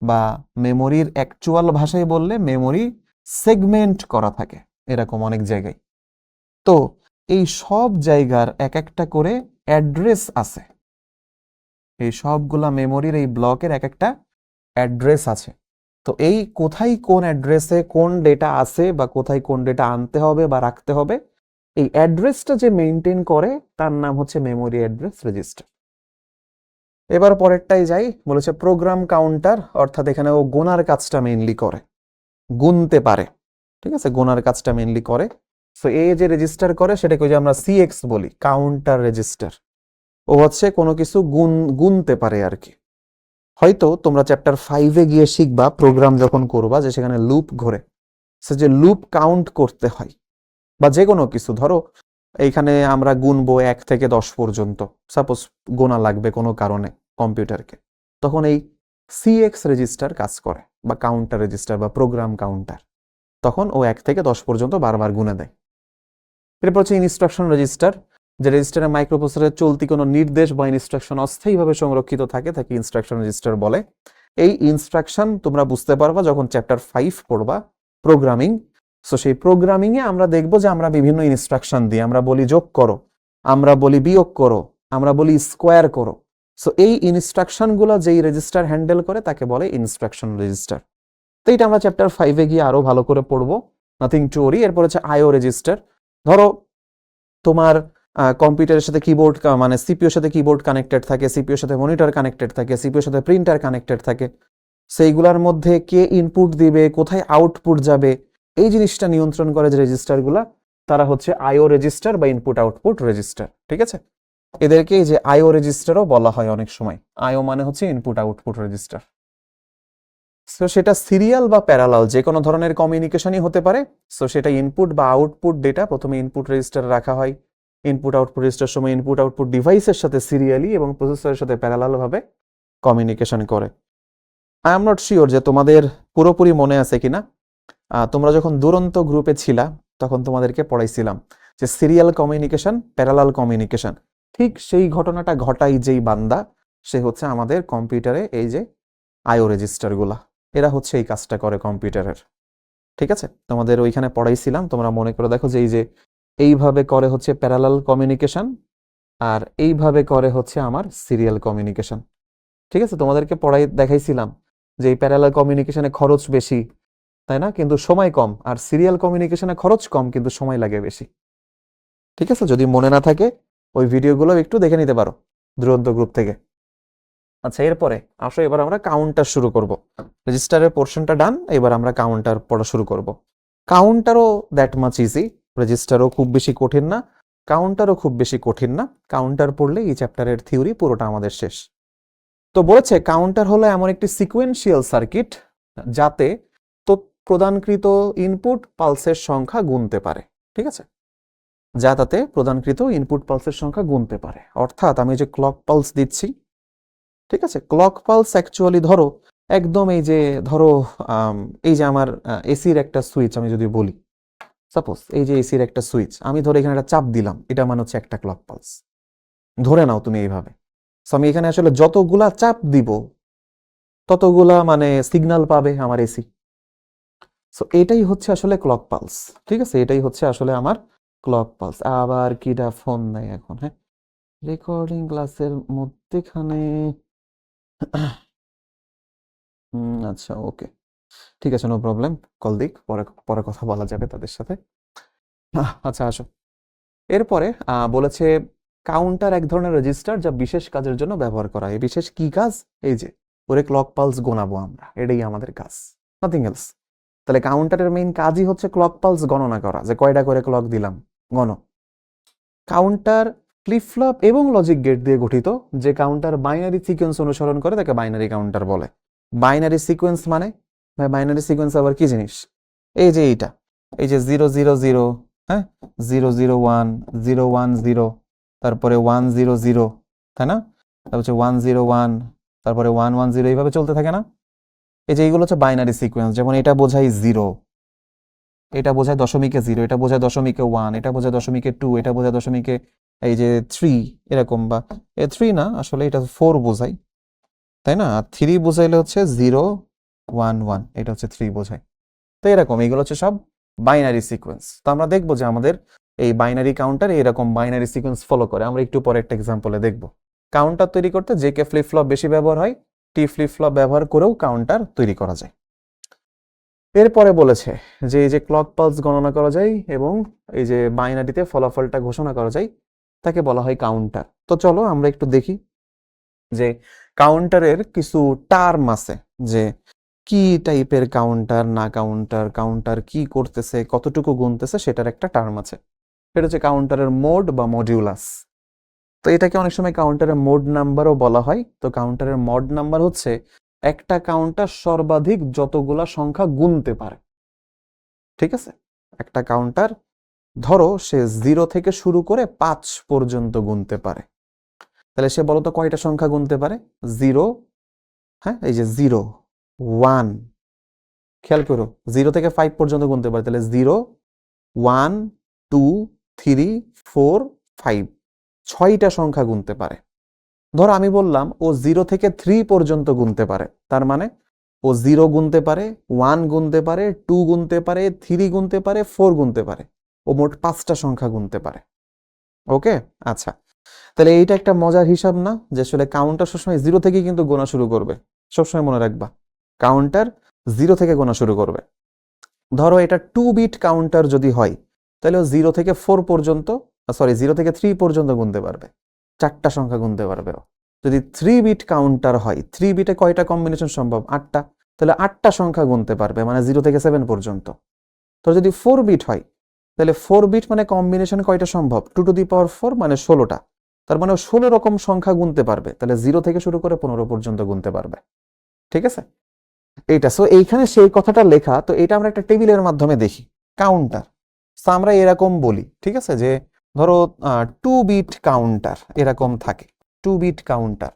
বা মেমোরির অ্যাকচুয়াল ভাষায় বললে মেমোরি সেগমেন্ট করা থাকে এরকম অনেক জায়গায়। তো এই সব জায়গার এক একটা করে অ্যাড্রেস আছে, এই সবগুলা মেমোরির এই ব্লকের এক একটা অ্যাড্রেস আছে। তো এই কোথায় কোন অ্যাড্রেসে কোন ডেটা আছে বা কোথায় কোন ডেটা আনতে হবে বা রাখতে হবে, এই অ্যাড্রেসটা যে মেনটেন করে তার নাম হচ্ছে মেমোরি অ্যাড্রেস রেজিস্টার। এবার পরেরটাই যাই, বলেছে প্রোগ্রাম কাউন্টার, অর্থাৎ এখানে ও গোনার কাজটা মেইনলি করে, গুনতে পারে। ঠিক আছে, গোনার কাজটা মেইনলি করে। সো এ যে রেজিস্টার করে সেটাকে ওই যে আমরা সিএক্স বলি, কাউন্টার রেজিস্টার। ও হচ্ছে কোনো কিছু গুনতে পারে আর কি। হয়তো তোমরা চ্যাপ্টার 5-এ গিয়ে শিখবা প্রোগ্রাম যখন করবা যে সেখানে লুপ ঘোরে, সে যে লুপ কাউন্ট করতে হয় বা যে কোনো কিছু। ধরো এইখানে আমরা গুনবো 1 থেকে 10 পর্যন্ত, সাপোজ গোনা লাগবে কোনো কারণে কম্পিউটারকে, তখন এই সিএক্স রেজিস্টার কাজ করে বা কাউন্টার রেজিস্টার বা প্রোগ্রাম কাউন্টার, তখন ও 1 থেকে 10 পর্যন্ত বারবার গুনে দেয়। এরপর হচ্ছে ইনস্ট্রাকশন রেজিস্টার, যে রেজিস্টারে মাইক্রোপ্রসেসরের চলতি কোনো নির্দেশ বা ইনস্ট্রাকশন অস্থায়ীভাবে সংরক্ষিত থাকে তাকে ইনস্ট্রাকশন রেজিস্টার বলে। এই ইনস্ট্রাকশন তোমরা বুঝতে পারবা যখন চ্যাপ্টার 5 পড়বা প্রোগ্রামিং। সো সেই প্রোগ্রামিংয়ে আমরা দেখব যে আমরা বিভিন্ন ইনস্ট্রাকশন দিই, আমরা বলি যোগ করো, আমরা বলি বিয়োগ করো, আমরা বলি স্কোয়ার করো। সো এই ইনস্ট্রাকশনগুলো যেই রেজিস্টার হ্যান্ডেল করে তাকে বলে ইনস্ট্রাকশন রেজিস্টার। তো এটা আমরা চ্যাপ্টার 5-এ গিয়ে আরো ভালো করে পড়বো, নাথিং টু ওরি। এরপর হচ্ছে আইও রেজিস্টার। ধরো তোমার কম্পিউটারের সাথে কিবোর্ড, মানে সিপিইউর সাথে কিবোর্ড কানেক্টেড থাকে, সিপিইউর সাথে মনিটর কানেক্টেড থাকে, সিপিইউর সাথে প্রিন্টার কানেক্টেড থাকে। সেইগুলোর মধ্যে কে ইনপুট দিবে, কোথায় আউটপুট যাবে, এই জিনিসটা নিয়ন্ত্রণ করে যে রেজিস্টারগুলা, তারা হচ্ছে আইও রেজিস্টার বা ইনপুট আউটপুট রেজিস্টার। ঠিক আছে, এদেরকে এই যে আইও রেজিস্টারও বলা হয় অনেক সময়। আইও মানে হচ্ছে ইনপুট আউটপুট রেজিস্টার। সো সেটা সিরিয়াল বা প্যারালাল যে কোনো ধরনের কমিউনিকেশনই হতে পারে। সো সেটা ইনপুট বা আউটপুট ডেটা প্রথমে ইনপুট রেজিস্টারে রাখা হয়, ইনপুট আউটপুট রেজিস্টার সময় ইনপুট আউটপুট ডিভাইসের সাথে সিরিয়ালি এবং প্রসেসরের সাথে প্যারালাল ভাবে কমিউনিকেশন করে। আই এম নট শিওর যে তোমাদের পুরোপুরি মনে আছে কিনা। তোমরা যখন দুরন্ত গ্রুপে ছিলা তখন তোমাদেরকে পড়াইছিলাম যে সিরিয়াল কমিউনিকেশন, প্যারালাল কমিউনিকেশন, ঠিক সেই ঘটনাটা ঘটাই যেই বান্দা, সে হচ্ছে আমাদের কম্পিউটারে এই যে আইও রেজিস্টারগুলা, এরা হচ্ছে এই কাজটা করে কম্পিউটারের। ঠিক আছে, তোমাদের ওইখানে পড়াইছিলাম, তোমরা মনে করে দেখো যে এই যে এইভাবে করে হচ্ছে প্যারালাল কমিউনিকেশন আর এইভাবে করে হচ্ছে আমার সিরিয়াল কমিউনিকেশন। ঠিক আছে, তোমাদেরকে দেখাইছিলাম যে এই প্যারালাল কমিউনিকেশনে খরচ বেশি, তাই না, কিন্তু সময় কম, আর সিরিয়াল কমিউনিকেশনে খরচ কম কিন্তু সময় লাগে বেশি। ঠিক আছে, যদি মনে না থাকে ওই ভিডিওগুলো একটু দেখে নিতে পারো দুরন্ত গ্রুপ থেকে। আচ্ছা, এরপরে আসো এবার আমরা কাউন্টার শুরু করব। রেজিস্টারের পোর্শনটা ডান, এবার আমরা কাউন্টার পড়া শুরু করব। কাউন্টারও দ্যাট মাচ ইজি, রেজিস্টারও খুব বেশি কঠিন না, কাউন্টারও খুব বেশি কঠিন না। কাউন্টার পড়লে এই চ্যাপ্টারের থিওরি পুরোটা আমাদের শেষ। তো বলেছে কাউন্টার হলো এমন একটি সিকোয়েন্সিয়াল সার্কিট যাতে প্রদানকৃত ইনপুট পালসের সংখ্যা গুনতে পারে। ঠিক আছে, যা তাতে প্রদানকৃত ইনপুট পালসের সংখ্যা গুনতে পারে। অর্থাৎ আমি যে ক্লক পালস দিচ্ছি, ঠিক আছে, ক্লক পালস অ্যাকচুয়ালি ধরো একদম এই যে ধরো এই যে আমার এসির একটা সুইচ আমি যদি বলি, সাপোজ এই যে এসির একটা সুইচ আমি ধরে এখানে একটা চাপ দিলাম, এটা মানে হচ্ছে একটা ক্লক পালস, ধরে নাও তুমি এইভাবে। সো আমি এখানে আসলে যতগুলা চাপ দিব ততগুলা মানে সিগন্যাল পাবে আমার এসি। সো এটাই হচ্ছে আসলে ক্লক পালস। ঠিক আছে, এটাই হচ্ছে আসলে আমার ক্লক পালস। আবার কিটা ফোন নেই এখন, হ্যাঁ, রেকর্ডিং ক্লাসের মধ্যেখানে। আচ্ছা, ওকে, ঠিক আছে, নো প্রবলেম, কল দিক, পরে পরে কথা বলা যাবে তাদের সাথে। আচ্ছা, আসো। এরপরে বলেছে কাউন্টার এক ধরনের রেজিস্টার যা বিশেষ কাজের জন্য ব্যবহার করা হয়। বিশেষ কি কাজ? এই যে ওরে ক্লক পালস গোনাবো আমরা, এটাই আমাদের কাজ, নাথিং এলস। তাহলে কাউন্টারের মেইন কাজই হচ্ছে ক্লক পালস গণনা করা, যে কয়টা করে ক্লক দিলাম গণ। কাউন্টার ফ্লিপ ফ্লপ এবং লজিক গেট দিয়ে গঠিত। যে কাউন্টার বাইনারি সিকোয়েন্স অনুসরণ করে তাকে বাইনারি কাউন্টার বলে। বাইনারি সিকোয়েন্স মানে, ভাই বাইনারি সিকোয়েন্স আবার কি জিনিস? এই যে এইটা, এই যে 000, হ্যাঁ, 001, 010, তারপরে 100, তাই না? তারপর হচ্ছে 101, তারপরে 110, এইভাবে চলতে থাকে না? এই যে এইগুলো হচ্ছে বাইনারি সিকোয়েন্স। যেমন এটা বোঝায় 0, এটা বোঝায় দশমিকে 0, এটা বোঝায় দশমিকে 1, এটা বোঝায় দশমিকে 2, এটা বোঝায় দশমিকে এই যে 3, এরকম। বা 3 না, আসলে এটা 4 বোঝায়, তাই না? আর 3 বোঝাইলে হচ্ছে 011, এটা হচ্ছে 3 বোঝায়। তো এরকম এগুলো হচ্ছে সব বাইনারি সিকোয়েন্স। তো আমরা দেখবো যে আমাদের এই বাইনারি কাউন্টার এরকম বাইনারি সিকোয়েন্স ফলো করে। আমরা একটু পরে একটা এক্সাম্পলে দেখব। কাউন্টার তৈরি করতে যে কে ফ্লিপ ফ্লপ বেশি ব্যবহার হয়, টি ফ্লিপ ফ্লপ ব্যবহার করেও কাউন্টার তৈরি করা যায়। এরপরে বলেছে যে এই যে ক্লক পালস গণনা করা যায় এবং এই যে বাইনারিতে ফলাফলটা ঘোষণা করা যায়, তাকে বলা হয় কাউন্টার। তো চলো আমরা একটু দেখি যে কাউন্টারের কিছু টার্ম আছে, যে কি টাইপের কাউন্টার, না কাউন্টার, কাউন্টার কি করতেছে, কতটুকু গুনতেছে, সেটার একটা টার্ম আছে। সেটা হচ্ছে কাউন্টারের মোড বা মডিউলাস। তো এটাকে অনেক সময় কাউন্টারের মোড নাম্বারও বলা হয়। তো কাউন্টারের মোড নাম্বার হচ্ছে একটা কাউন্টার সর্বাধিক যতগুলা সংখ্যা গুনতে পারে। ঠিক আছে? একটা কাউন্টার ধরো সে 0 থেকে শুরু করে 5 পর্যন্ত গুনতে পারে, তাহলে সে বলতো কয়টা সংখ্যা গুনতে পারে? 0, হ্যাঁ, এই যে 0, 1, খেয়াল করো 0 থেকে 5 পর্যন্ত গুনতে পারে, তাহলে 0, 1, 2, 3, 4, 5, 6টা সংখ্যা গুনতে পারে। ধরো আমি বললাম ও 0 থেকে 3 পর্যন্ত গুনতে পারে, তার মানে ও 0 গুনতে পারে, 1 গুনতে পারে, 2 গুনতে পারে, 3 গুনতে পারে, 4 গুনতে পারে। ও মোট 5টা সংখ্যা গুনতে পারে। ওকে, আচ্ছা। তাহলে এইটা একটা মজার হিসাব না, যে আসলে কাউন্টার সবসময় 0 থেকেই কিন্তু গোনা শুরু করবে। সবসময় মনে রাখবা, কাউন্টার 0 থেকে গোনা শুরু করবে। ধরো এটা 2 বিট কাউন্টার যদি হয়, তাহলে ও 0 থেকে 4 পর্যন্ত, 0 থেকে 3 পর্যন্ত গুনতে পারবে, 4টা সংখ্যা গুনতে পারবে। যদি 3 বিট কাউন্টার হয়, 3 বিটে কয়টা কম্বিনেশন সম্ভব? 8টা, তাহলে 8টা সংখ্যা গুনতে পারবে, মানে 0 থেকে 7 পর্যন্ত। তো যদি 4 বিট হয়, তাহলে 4 বিট মানে কম্বিনেশন কয়টা সম্ভব? 2 টু দি পাওয়ার 4 মানে 16টা, তার মানে 16 রকম সংখ্যা গুনতে পারবে, তাহলে 0 থেকে শুরু করে 15 পর্যন্ত গুনতে পারবে। ঠিক আছে? এইটা সো এইখানে সেই কথাটা লেখা। তো এটা আমরা একটা টেবিলের মাধ্যমে দেখি কাউন্টার। তো আমরা এরকম বলি, ঠিক আছে, যে ধরো 2 বিট কাউন্টার এরকম থাকে, 2 বিট কাউন্টার।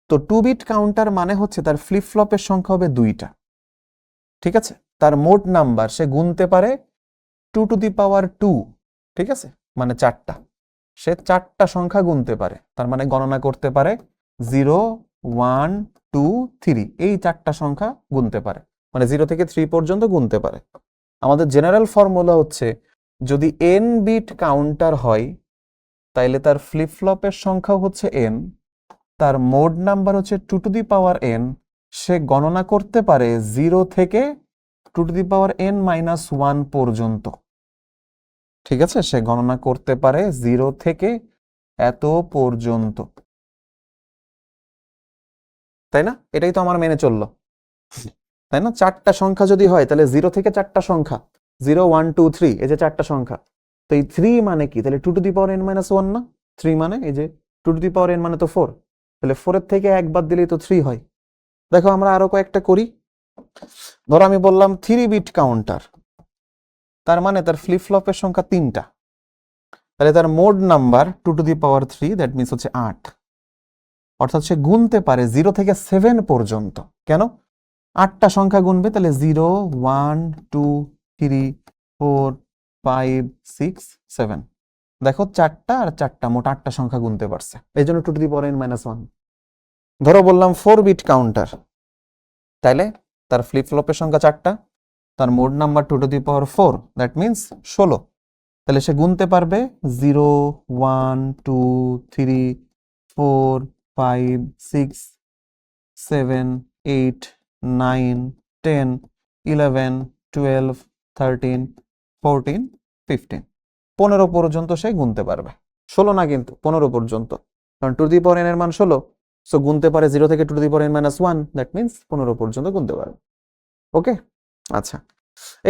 তো 2 বিট কাউন্টার মানে হচ্ছে তার ফ্লিপ ফ্লপের সংখ্যা হবে 2টা। ঠিক আছে? তার মোট নাম্বার সে গুনতে পারে 2 টু দি পাওয়ার 2, ঠিক আছে, মানে 4টা। সে 4টা সংখ্যা গুনতে পারে, তার মানে গণনা করতে পারে 0, 1, 2, 3, এই 4টা সংখ্যা গুনতে পারে, মানে 0 থেকে 3 পর্যন্ত গুনতে পারে। আমাদের জেনারেল ফর্মুলা হচ্ছে যদি n বিট কাউন্টার হয়, তাইলে তার ফ্লিপ ফ্লপের সংখ্যা হচ্ছে n, তার মোড নাম্বার হচ্ছে 2 টু দি পাওয়ার n, সে গণনা করতে পারে 0 থেকে 2 to the power n minus 1 পর্যন্ত। ঠিক আছে? সে গণনা করতে পারে 0 থেকে এত পর্যন্ত, তাই না? এটাই তো আমার মেনে চললো, তাই না? 4টা সংখ্যা যদি হয়, তাহলে 0 থেকে 4টা সংখ্যা, 0, 1, 2, 3, এই যে 4টা সংখ্যা। তো এই 3 মানে কি? তাহলে 2 to the power n minus 1 না? 3 মানে এই যে 2 টু দি পাওয়ার n মানে তো 4, তাহলে 4 এর থেকে 1 বাদ দিলেই তো 3 হয়। দেখো আমরা আরো কয়েকটা করি। ধরো আমি বললাম 3 বিট কাউন্টার, তার মানে তার ফ্লিপ ফ্লপের সংখ্যা 3টা, তাহলে তার mode number 2 to the power 3, that means হচ্ছে 8। অর্থাৎ সে গুনতে পারে 0 থেকে 7 পর্যন্ত। কেন? 8টা সংখ্যা গুনবে, তাহলে 0, 1, 2, 3, 4, 5, 6, 7। দেখো 4টা আর 4টা, মোট 8টা সংখ্যা গুনতে পারছে, এই জন্য 2 to the power n minus 1। ধরো বললাম 4 বিট কাউন্টার, তাইলে তার ফ্লিপ ফ্লপের সংখ্যা 4টা, তার mode number 2 to the power 4, that means 16। তাহলে সে গুনতে পারবে 0, 1, 2, 3, 4, 5, 6, 7, 8, 9, 10, 11, 12, 13, 14, 15, 15 পর্যন্ত সে গুনতে পারবে। 16 না, কিন্তু 15 পর্যন্ত, কারণ টু দি পাওয়ার n এর মান 16, সো গুনতে পারে 0 থেকে to the power n - 1, that means 15 পর্যন্ত গুনতে পারে। ওকে, আচ্ছা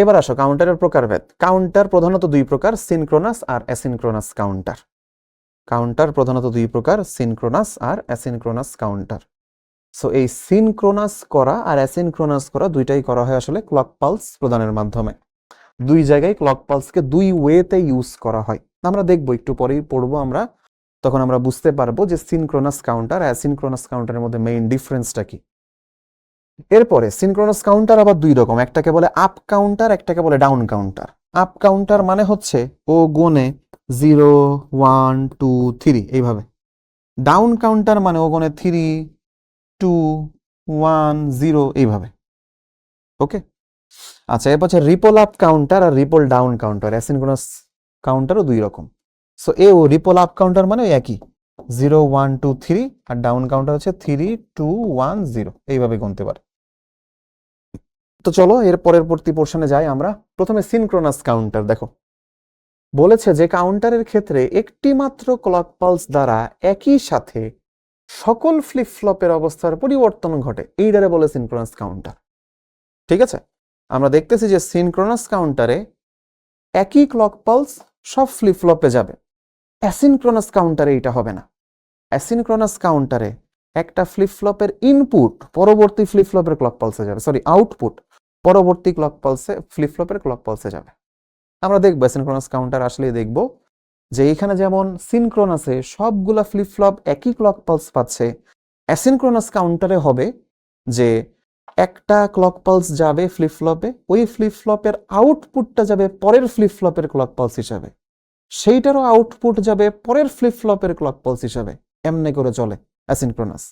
এবার আসো কাউন্টারের প্রকারভেদ। কাউন্টার প্রধানত দুই প্রকার, সিনক্রোনাস আর অ্যাসিনক্রোনাস কাউন্টার। কাউন্টার প্রধানত দুই প্রকার, সিনক্রোনাস আর অ্যাসিনক্রোনাস কাউন্টার। সো এই সিনক্রোনাস করা আর অ্যাসিনক্রোনাস করা দুইটাই করা হয় আসলে ক্লক পালস প্রদানের মাধ্যমে। দুই জায়গায় ক্লক পালসকে দুই ওয়েতে ইউজ করা হয়। আমরা দেখবো, একটু পরেই পড়বো আমরা, তখন আমরা বুঝতে পারবো যে সিনক্রোনাস কাউন্টার আর অ্যাসিনক্রোনাস কাউন্টারের মধ্যে মেইন ডিফারেন্সটা কি। এরপরে সিনক্রোনাস কাউন্টার আবার দুই রকম, একটাকে বলে আপ কাউন্টার, একটাকে বলে ডাউন কাউন্টার। আপ কাউন্টার মানে হচ্ছে ও গুনে 0 1 2 3 এইভাবে। ডাউন কাউন্টার মানে ও গুনে 3 2 1 0 এইভাবে। ওকে, আচ্ছা এরপর হচ্ছে রিপল আপ কাউন্টার আর রিপল ডাউন কাউন্টার। অ্যাসিনক্রোনাস কাউন্টারও দুই রকম। সো ও রিপল আপ কাউন্টার মানে একই, 0 1 2 3, আর ডাউন কাউন্টার হচ্ছে 3 2 1 0, এইভাবে গুনতে পারে। তো চলো এর পরবর্তী পোর্শনে যাই আমরা। প্রথমে সিনক্রোনাস কাউন্টার দেখো, বলেছে যে কাউন্টারের ক্ষেত্রে একটি মাত্র ক্লক পালস দ্বারা একই সাথে সকল ফ্লিপ ফ্লপের অবস্থার পরিবর্তন ঘটে, এইটারে বলে সিনক্রোনাস কাউন্টার। ঠিক আছে, আমরা দেখতেছি যে সিনক্রোনাস কাউন্টারে একই ক্লক পালস সব ফ্লিপ ফ্লপে যাবে। অ্যাসিনক্রোনাস কাউন্টারে এটা হবে না। অ্যাসিনক্রোনাস কাউন্টারে একটা ফ্লিপ ফ্লপের ইনপুট পরবর্তী ফ্লিপ ফ্লপের ক্লক পালসে যাবে, সরি আউটপুট পরবর্তী ক্লক পালসে ফ্লিপ ফ্লপের ক্লক পালসে যাবে। আমরা দেখবো সিনক্রোনাস কাউন্টার আসলেই দেখব যে এখানে যেমন সিনক্রোনাসে সবগুলা ফ্লিপ ফ্লপ একই ক্লক পালস পাচ্ছে, অ্যাসিনক্রোনাস কাউন্টারে হবে যে একটা ক্লক পালস যাবে ফ্লিপ ফ্লপে, ওই ফ্লিপ ফ্লপের আউটপুটটা যাবে পরের ফ্লিপ ফ্লপের ক্লক পালস হিসাবে, সেইটারও আউটপুট যাবে পরের ফ্লিপ ফ্লপের ক্লক পালস হিসাবে। এমনি করে চলে অ্যাসিনক্রোনাস।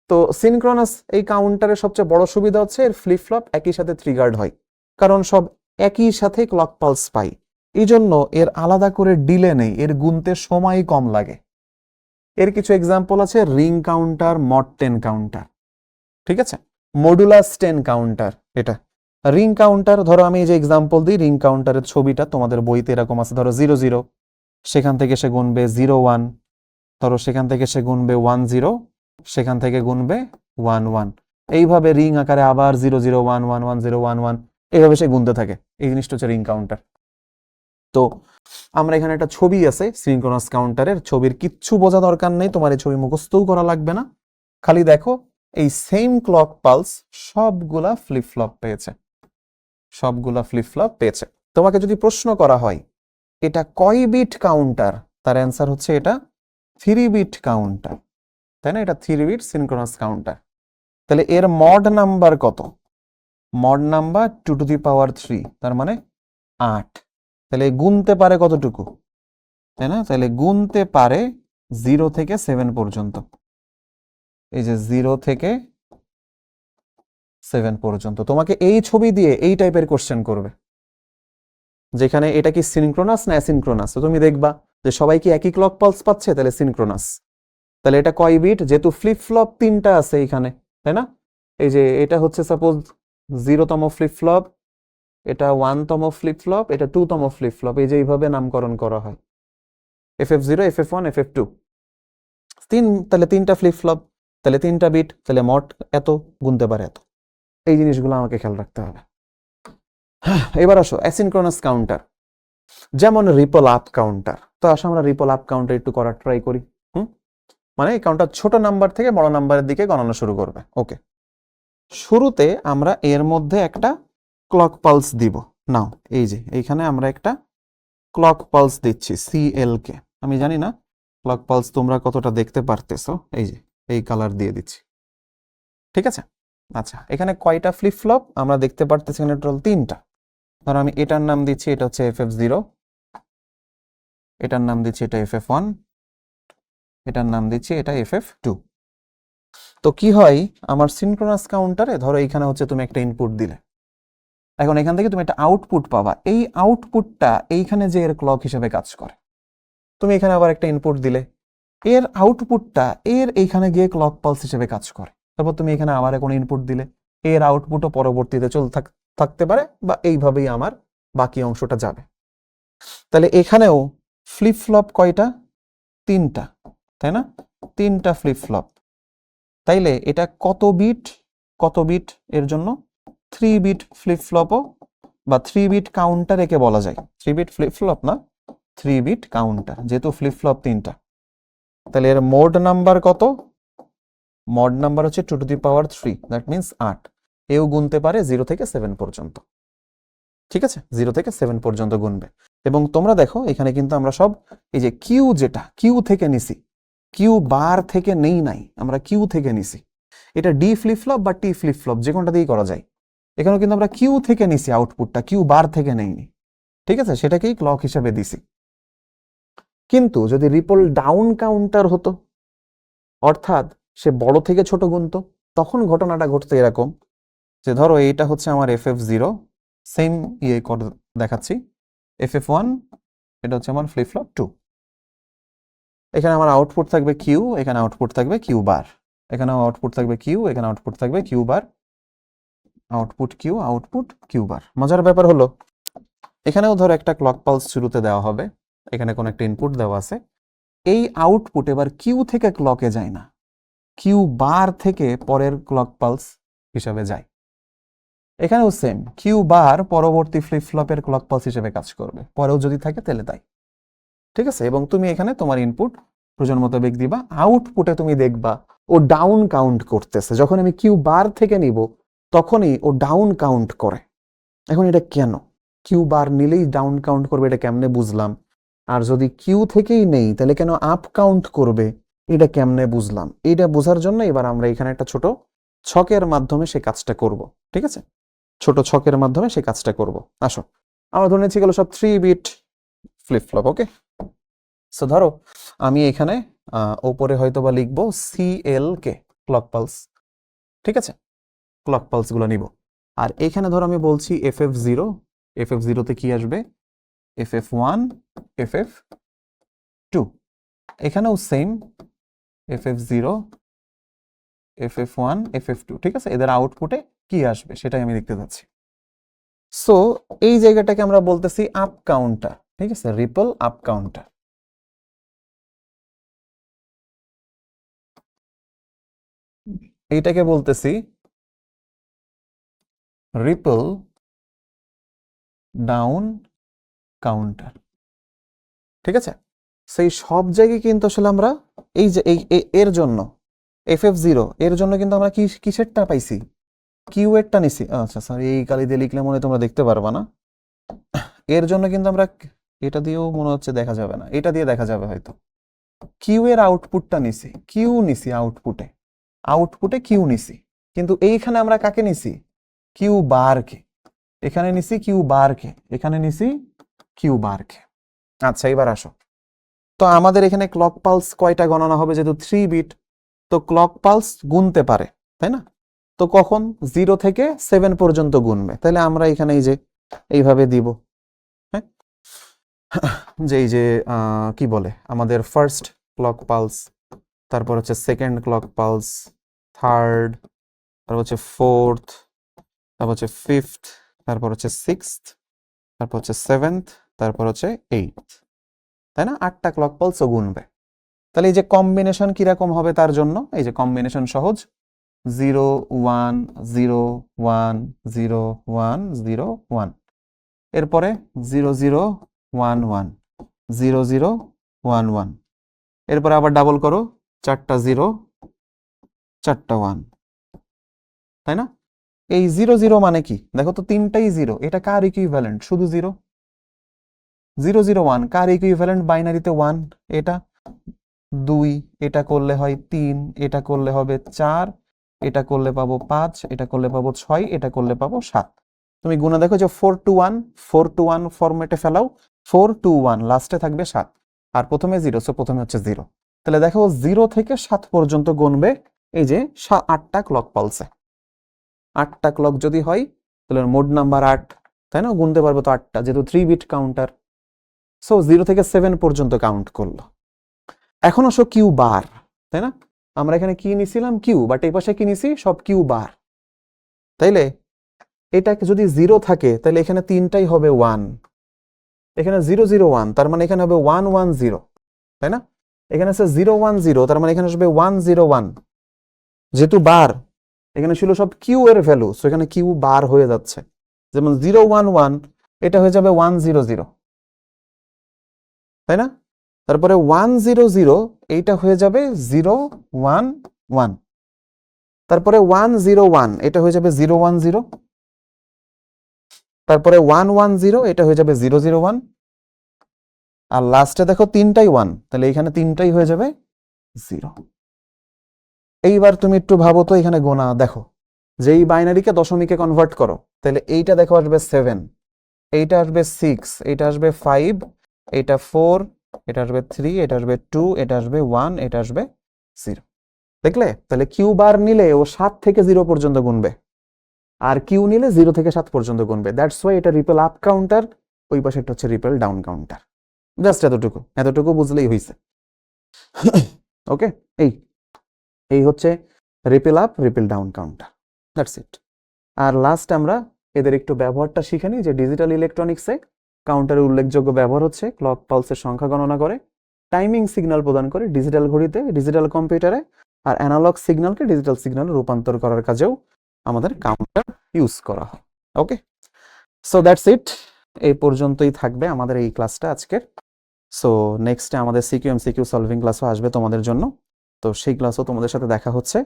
তো সিনক্রোনাস এই কাউন্টারের সবচেয়ে বড় সুবিধা হচ্ছে এর ফ্লিপ ফ্লপ একই সাথে ট্রিগার্ড হয়, কারণ সব একই সাথে ক্লক পালস পাই, এই জন্য এর আলাদা করে ডিলে নেই, এর গুনতে সময় কম লাগে। এর কিছু এক্সাম্পল আছে, রিং কাউন্টার, মড 10 কাউন্টার, ঠিক আছে, মডুলাস 10 কাউন্টার। এটা রিং কাউন্টার, ধরো আমি এই যে এক্সাম্পল দিই, রিং কাউন্টারের ছবিটা তোমাদের বইতে এরকম আছে, ধরো 0 0, সেখান থেকে সে গুনবে 0 1, ধরো সেখান থেকে সে গুনবে 1 0, সেখান থেকে গুনবে 1 1, এইভাবে রিং আকারে আবার 0 0 1 1 1 0 1 1, এইভাবে সে গুনতে থাকে। এই জিনিসটা হচ্ছে রিং কাউন্টার। তো আমরা এখানে একটা ছবি আছে সিনক্রোনাস কাউন্টারের, ছবির কিচ্ছু বোঝা দরকার নেই, তোমার এই ছবি মুখস্থও করা লাগবে না, খালি দেখো এই সেম ক্লক পালস সবগুলা ফ্লিপ ফ্লপ পেয়েছে, সবগুলা ফ্লিপ ফ্লপ পেয়েছে। তোমাকে যদি প্রশ্ন করা হয় এটা কয় বিট কাউন্টার, তার অ্যান্সার হচ্ছে এটা 3 বিট কাউন্টার, তাই না, এটা 3 বিট সিনক্রোনাস কাউন্টার। তাহলে এর মড নাম্বার কত? মড নাম্বার 2 টু দি পাওয়ার 3, তার মানে 8। তাহলে গুনতে পারে কতটুকু, তাই না, তাহলে গুনতে পারে 0 থেকে 7 পর্যন্ত। এই যে 0 থেকে 7 পর্যন্ত তোমাকে এই ছবি দিয়ে এই টাইপের কোশ্চেন করবে, যেখানে এটা কি সিনক্রোনাস না অ্যাসিনক্রোনাস। তো তুমি দেখবা যে সবাই কি একই ক্লক পালস পাচ্ছে, তাহলে সিনক্রোনাস। তাহলে এটা কয় বিট, যেহেতু ফ্লিপ ফ্লপ 3টা আছে এখানে, তাই না, এই যে এটা হচ্ছে সাপোজ 0তম ফ্লিপ ফ্লপ, এটা 1তম ফ্লিপ ফ্লপ, এটা 2তম ফ্লিপ ফ্লপ, এই যে এইভাবে নামকরণ করা হয়, FF0 FF1 FF2, তাহলে 3টা ফ্লিপ ফ্লপ, তাহলে 3টা বিট, তাহলে মোট এত, গুনতে পারে এত। এই জিনিসগুলো আমাকে খেয়াল রাখতে হবে। এবার আসো অ্যাসিনক্রোনাস কাউন্টার, যেমন রিপল আপ কাউন্টার। তো আসো আমরা রিপল আপ কাউন্টার একটু করার ট্রাই করি। মানে এই কাউন্টার ছোট নাম্বার থেকে বড় নাম্বারের দিকে গণনা শুরু করবে। ওকে, শুরুতে আমরা এর মধ্যে একটা ক্লক পালস দিব। নাও এই যে এইখানে আমরা একটা ক্লক পালস দিচ্ছি CL কে। আমি জানি না ক্লক পালস তোমরা কতটা দেখতে পারতেছো, এই যে এই কালার দিয়ে দিচ্ছি, ঠিক আছে। আচ্ছা, এখানে কয়টা ফ্লিপ ফ্লপ আমরা দেখতে পারতেছি, এখানে টোটাল 3টা। ধরো আমি এটার নাম দিচ্ছি, এটা হচ্ছে FF0, এটার নাম দিচ্ছি এটা FF1, এটার নাম দিচ্ছি এটা FF2। তো কি হয় আমার সিনক্রোনাস কাউন্টারে, ধরো এইখানে হচ্ছে তুমি একটা ইনপুট দিলে, এখন এখান থেকে তুমি একটা আউটপুট পাবা, এই আউটপুটটা এইখানে যে এর ক্লক হিসেবে কাজ করে। তুমি এখানে আবার একটা ইনপুট দিলে, এর আউটপুটটা এর এইখানে গিয়ে ক্লক পালস হিসেবে কাজ করে। তারপর তুমি এখানে আবার কোনো ইনপুট দিলে, এর আউটপুটও পরবর্তীতে থাকতে পারে, বা এইভাবেই আমার বাকি অংশটা যাবে। তাহলে এখানেও ফ্লিপ ফ্লপ কয়টা, তিনটা, তাই না? তিনটা ফ্লিপ ফ্লপ। তাইলে এটা কত বিট এর জন্য? 3 বিট ফ্লিপ ফ্লপও বা 3 বিট কাউন্টার একে বলা যায়। 3 বিট ফ্লিপ ফ্লপ না, 3 বিট কাউন্টার, যেহেতু ফ্লিপ ফ্লপ তিনটা। তাহলে এর মোড নাম্বার কত? মোড নাম্বার হচ্ছে 2 to the power 3, that means 8। এও গুনতে পারে 0 থেকে 7 পর্যন্ত। ঠিক আছে, 0 থেকে 7 পর্যন্ত গুনবে। এবং তোমরা দেখো এখানে কিন্তু আমরা সব এই যে কিউ, যেটা কিউ থেকে নিছি, কিউ বার থেকে নেই নাই, আমরা কিউ থেকে নিছি। এটা ডি ফ্লিপ ফ্লপ বা টি ফ্লিপ ফ্লপ যে কোনটা দিয়েই করা যায়। এখানেও কিন্তু আমরা কিউ থেকে নিছি আউটপুটটা, কিউ বার থেকে নেইনি। ঠিক আছে, সেটাকেই ক্লক হিসাবে দিছি। কিন্তু যদি রিপল ডাউন কাউন্টার হতো, অর্থাৎ সে বড় থেকে ছোট গুনতো, তখন ঘটনাটা ঘটতো এরকম যে ধরো এইটা হচ্ছে আমার FF0, সেম দেখাচ্ছি, FF1, এটা হচ্ছে আমার ফ্লিপ ফ্লপ 2। এখানে আমার আউটপুট থাকবে কিউ, এখানে আউটপুট থাকবে কিউ বার, এখানে আউটপুট থাকবে কিউ, এখানে আউটপুট থাকবে Q bar, output Q bar. মজার ব্যাপার হলো এখানেও ধরো একটা ক্লক পালস শুরুতে দেওয়া হবে, এখানে কোনো একটা ইনপুট দেওয়া আছে। এই আউটপুট এবার কিউ থেকে ক্লকে যায় না, কিউ বার থেকে পরের ক্লক পালস হিসাবে যায়। এখানেও সেম, কিউ বার পরবর্তী ফ্লিপ ফ্লপের ক্লক পালস হিসেবে কাজ করবে, পরেও যদি থাকে তাহলে তাই। ঠিক আছে, এবং তুমি এখানে তোমার ইনপুট প্রয়োজন মোতাবেক দিবা। আউটপুটে তুমি দেখবা ও ডাউন কাউন্ট করতেছে। যখন আমি কিউ বার থেকে নিব তখনই ও ডাউন কাউন্ট করে। এখন এটা কেন? কিউ বার নিলেই ডাউন কাউন্ট করবে, এটা কেমনে বুঝলাম? আর যদি কিউ থেকেই নেই তাহলে কেন আপ কাউন্ট করবে, এটা কেমনে বুঝলাম? এটা বোঝার জন্য এবার আমরা এখানে একটা ছোট ছকের মাধ্যমে সেই কাজটা করব। ঠিক আছে, ছোট ছকের মাধ্যমে সেই কাজটা করব। আসো, আমরা ধরে নিচ্ছি গেলো সব 3 বিট ফ্লিপ ফ্লপ। ওকে, সো ধরো আমি এখানে ওপরে হয়তো বা লিখবো CL কে ক্লক পালস। ঠিক আছে, ক্লক পালস গুলো নিব। আর এখানে ধরো আমি বলছি FF0, FF0 তে কি আসবে? FF1, FF2। এখানেও সেম, FF0, FF1, FF2। ঠিক আছে, এদের আউটপুটে কি আসবে সেটাই আমি দেখতে যাচ্ছি। সো এই জায়গাটাকে আমরা বলতেছি আপ কাউন্টার। ঠিক আছে, রিপল আপ কাউন্টার। এইটাকে বলতেছি রিপল ডাউন কাউন্টার। ঠিক আছে, সেই সব জায়গায় কিন্তু আসলে আমরা এই যে এর জন্য FF0 এর জন্য কিন্তু আমরা কিসেরটা পাইছি? কিউ এরটা নিছি। আচ্ছা সরি, এই কালি দিয়ে লিখলে মনে হয় তোমরা দেখতে পারবা না। এর জন্য কিন্তু আমরা এটা দিয়েও মনে হচ্ছে দেখা যাবে না, এটা দিয়ে দেখা যাবে হয়তো। কিউ এর আউটপুটটা নিছি, কিউ নিছি আউটপুটে কিউ নিছি। কিন্তু এইখানে আমরা কাকে নিছি? কিউ বারকে। এখানে নিছি কিউ বারকে, এখানে নিছি কিউ বারকে। আচ্ছা এবার আসো, তো আমাদের এখানে ক্লক পালস কয়টা গণনা হবে? যেহেতু 3 বিট, তো ক্লক পালস গুনতে পারে, তাই না? তো কখন? 0 থেকে 7 পর্যন্ত গুনবে। তাহলে আমরা এখানে এই যে এইভাবে দিব, হ্যাঁ, যে এই যে কি বলে আমাদের ফার্স্ট ক্লক পালস, তারপর হচ্ছে সেকেন্ড ক্লক পালস, থার্ড, তারপর হচ্ছে ফোর্থ, তারপর হচ্ছে ফিফথ, তারপর হচ্ছে সিক্সথ, তারপর হচ্ছে সেভেন্থ, তারপর হচ্ছে এইথ, তাই না? 8টা ক্লক পালসও গুনবে। তাহলে এই যে কম্বিনেশন কিরকম হবে তার জন্য, এই যে কম্বিনেশন সহজ, 0 1 0 1 0 1 0 1, এরপরে 0 0 1 1 0 0 1 1, এরপরে আবার ডাবল করো, 4টা 0 4টা 1, তাই না? এই 0 0 মানে কি দেখো তো, তিনটাই 0, এটা কার ইকুইভ্যালেন্ট? শুধু 0 0 0 1 কার ইকুইভ্যালেন্ট? বাইনারিতে 1, এটা 2, এটা করলে হয় 3, এটা করলে হবে 4, এটা করলে পাবো 5, এটা করলে পাবো 6, এটা করলে পাবো 7। তুমি গুণা দেখো যে 4 to 1, 4 to 1 ফরম্যাটে ফেলাও, 4 to 1 লাস্টে থাকবে 7, আর প্রথমে 0, সো প্রথমে হচ্ছে 0। তাহলে দেখো 0 থেকে 7 পর্যন্ত গুনবে এই যে 8টা ক্লক পালসে। 8টা ক্লক যদি হয় তাহলে মোড নাম্বার 8, তাই না? গুনতে পারবো তো 8টা, যেহেতু 3 বিট কাউন্টার। সো 0 থেকে 7 পর্যন্ত কাউন্ট করলো। এখন আসো কিউ বার, তাই না? আমরা এখানে কি নিছিলাম? কিউ, বাট এই পাশে কি নিছি? সব কিউ বার। তাইলে এটা যদি 0 থাকে তাহলে এখানে তিনটাই হবে 1, এখানে 0 0 1, তার মানে এখানে হবে 1 1 0, তাই না? এখানে আছে 010, তার মানে এখানে আসবে 101। যেহেতু বার এখানে ছিল সব কিউ এর ভ্যালু, সো এখানে কিউ বার হয়ে যাচ্ছে। যেমন 011 এটা হয়ে যাবে 100, তাই না? তারপরে 100 এইটা হয়ে যাবে 011। তারপরে 101 এটা হয়ে যাবে 010। তারপরে 110 এটা হয়ে যাবে 001। আর লাস্টে দেখো তিনটাই 1, তাহলে এখানে তিনটাই হয়ে যাবে 0। এইবার তুমি একটু ভাবো তো, এখানে গোনা দেখো, যেই বাইনারিকে দশমিকে কনভার্ট করো, তাহলে এইটা দেখো আসবে 7, এইটা আসবে 6, এইটা আসবে 5, এটা 4, এটা আসবে 3, এটা আসবে 2, এটা আসবে 1, এটা আসবে 0। দেখলে? তাহলে কিউ বার নিলে ও 7 থেকে 0 পর্যন্ত গুনবে, আর কিউ নিলে 0 থেকে 7 পর্যন্ত গুনবে। দ্যাটস ওয়াই এটা রিপেল আপ কাউন্টার, ওই পাশেরটা হচ্ছে রিপেল ডাউন কাউন্টার। জাস্ট এতটুকু বুঝলেই হয়েছে। ওকে, এই হচ্ছে ripple up ripple down counter, that's it. আর লাস্ট আমরা এদের একটু ব্যবহারটা শিখে নিই, যে ডিজিটাল ইলেকট্রনিক্সে কাউন্টারের উল্লেখযোগ্য ব্যবহার হচ্ছে ক্লক পালসের সংখ্যা গণনা করে, টাইমিং সিগন্যাল প্রদান করে ডিজিটাল ঘড়িতে, ডিজিটাল কম্পিউটারে, আর অ্যানালগ সিগন্যালকে ডিজিটাল সিগন্যালে রূপান্তর করার কাজেও আমাদের কাউন্টার ইউজ করা হয়। ওকে, সো দ্যাটস ইট। এই পর্যন্তই থাকবে আমাদের এই ক্লাসটা আজকের। সো নেক্সটে আমাদের সিকিউ এমসিকিউ সলভিং ক্লাসও আসবে তোমাদের জন্য, তো সেই ক্লাসও তোমাদের সাথে দেখা হচ্ছে।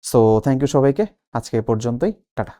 সো থ্যাংক ইউ সবাইকে, আজকে এ পর্যন্তই, টাটা।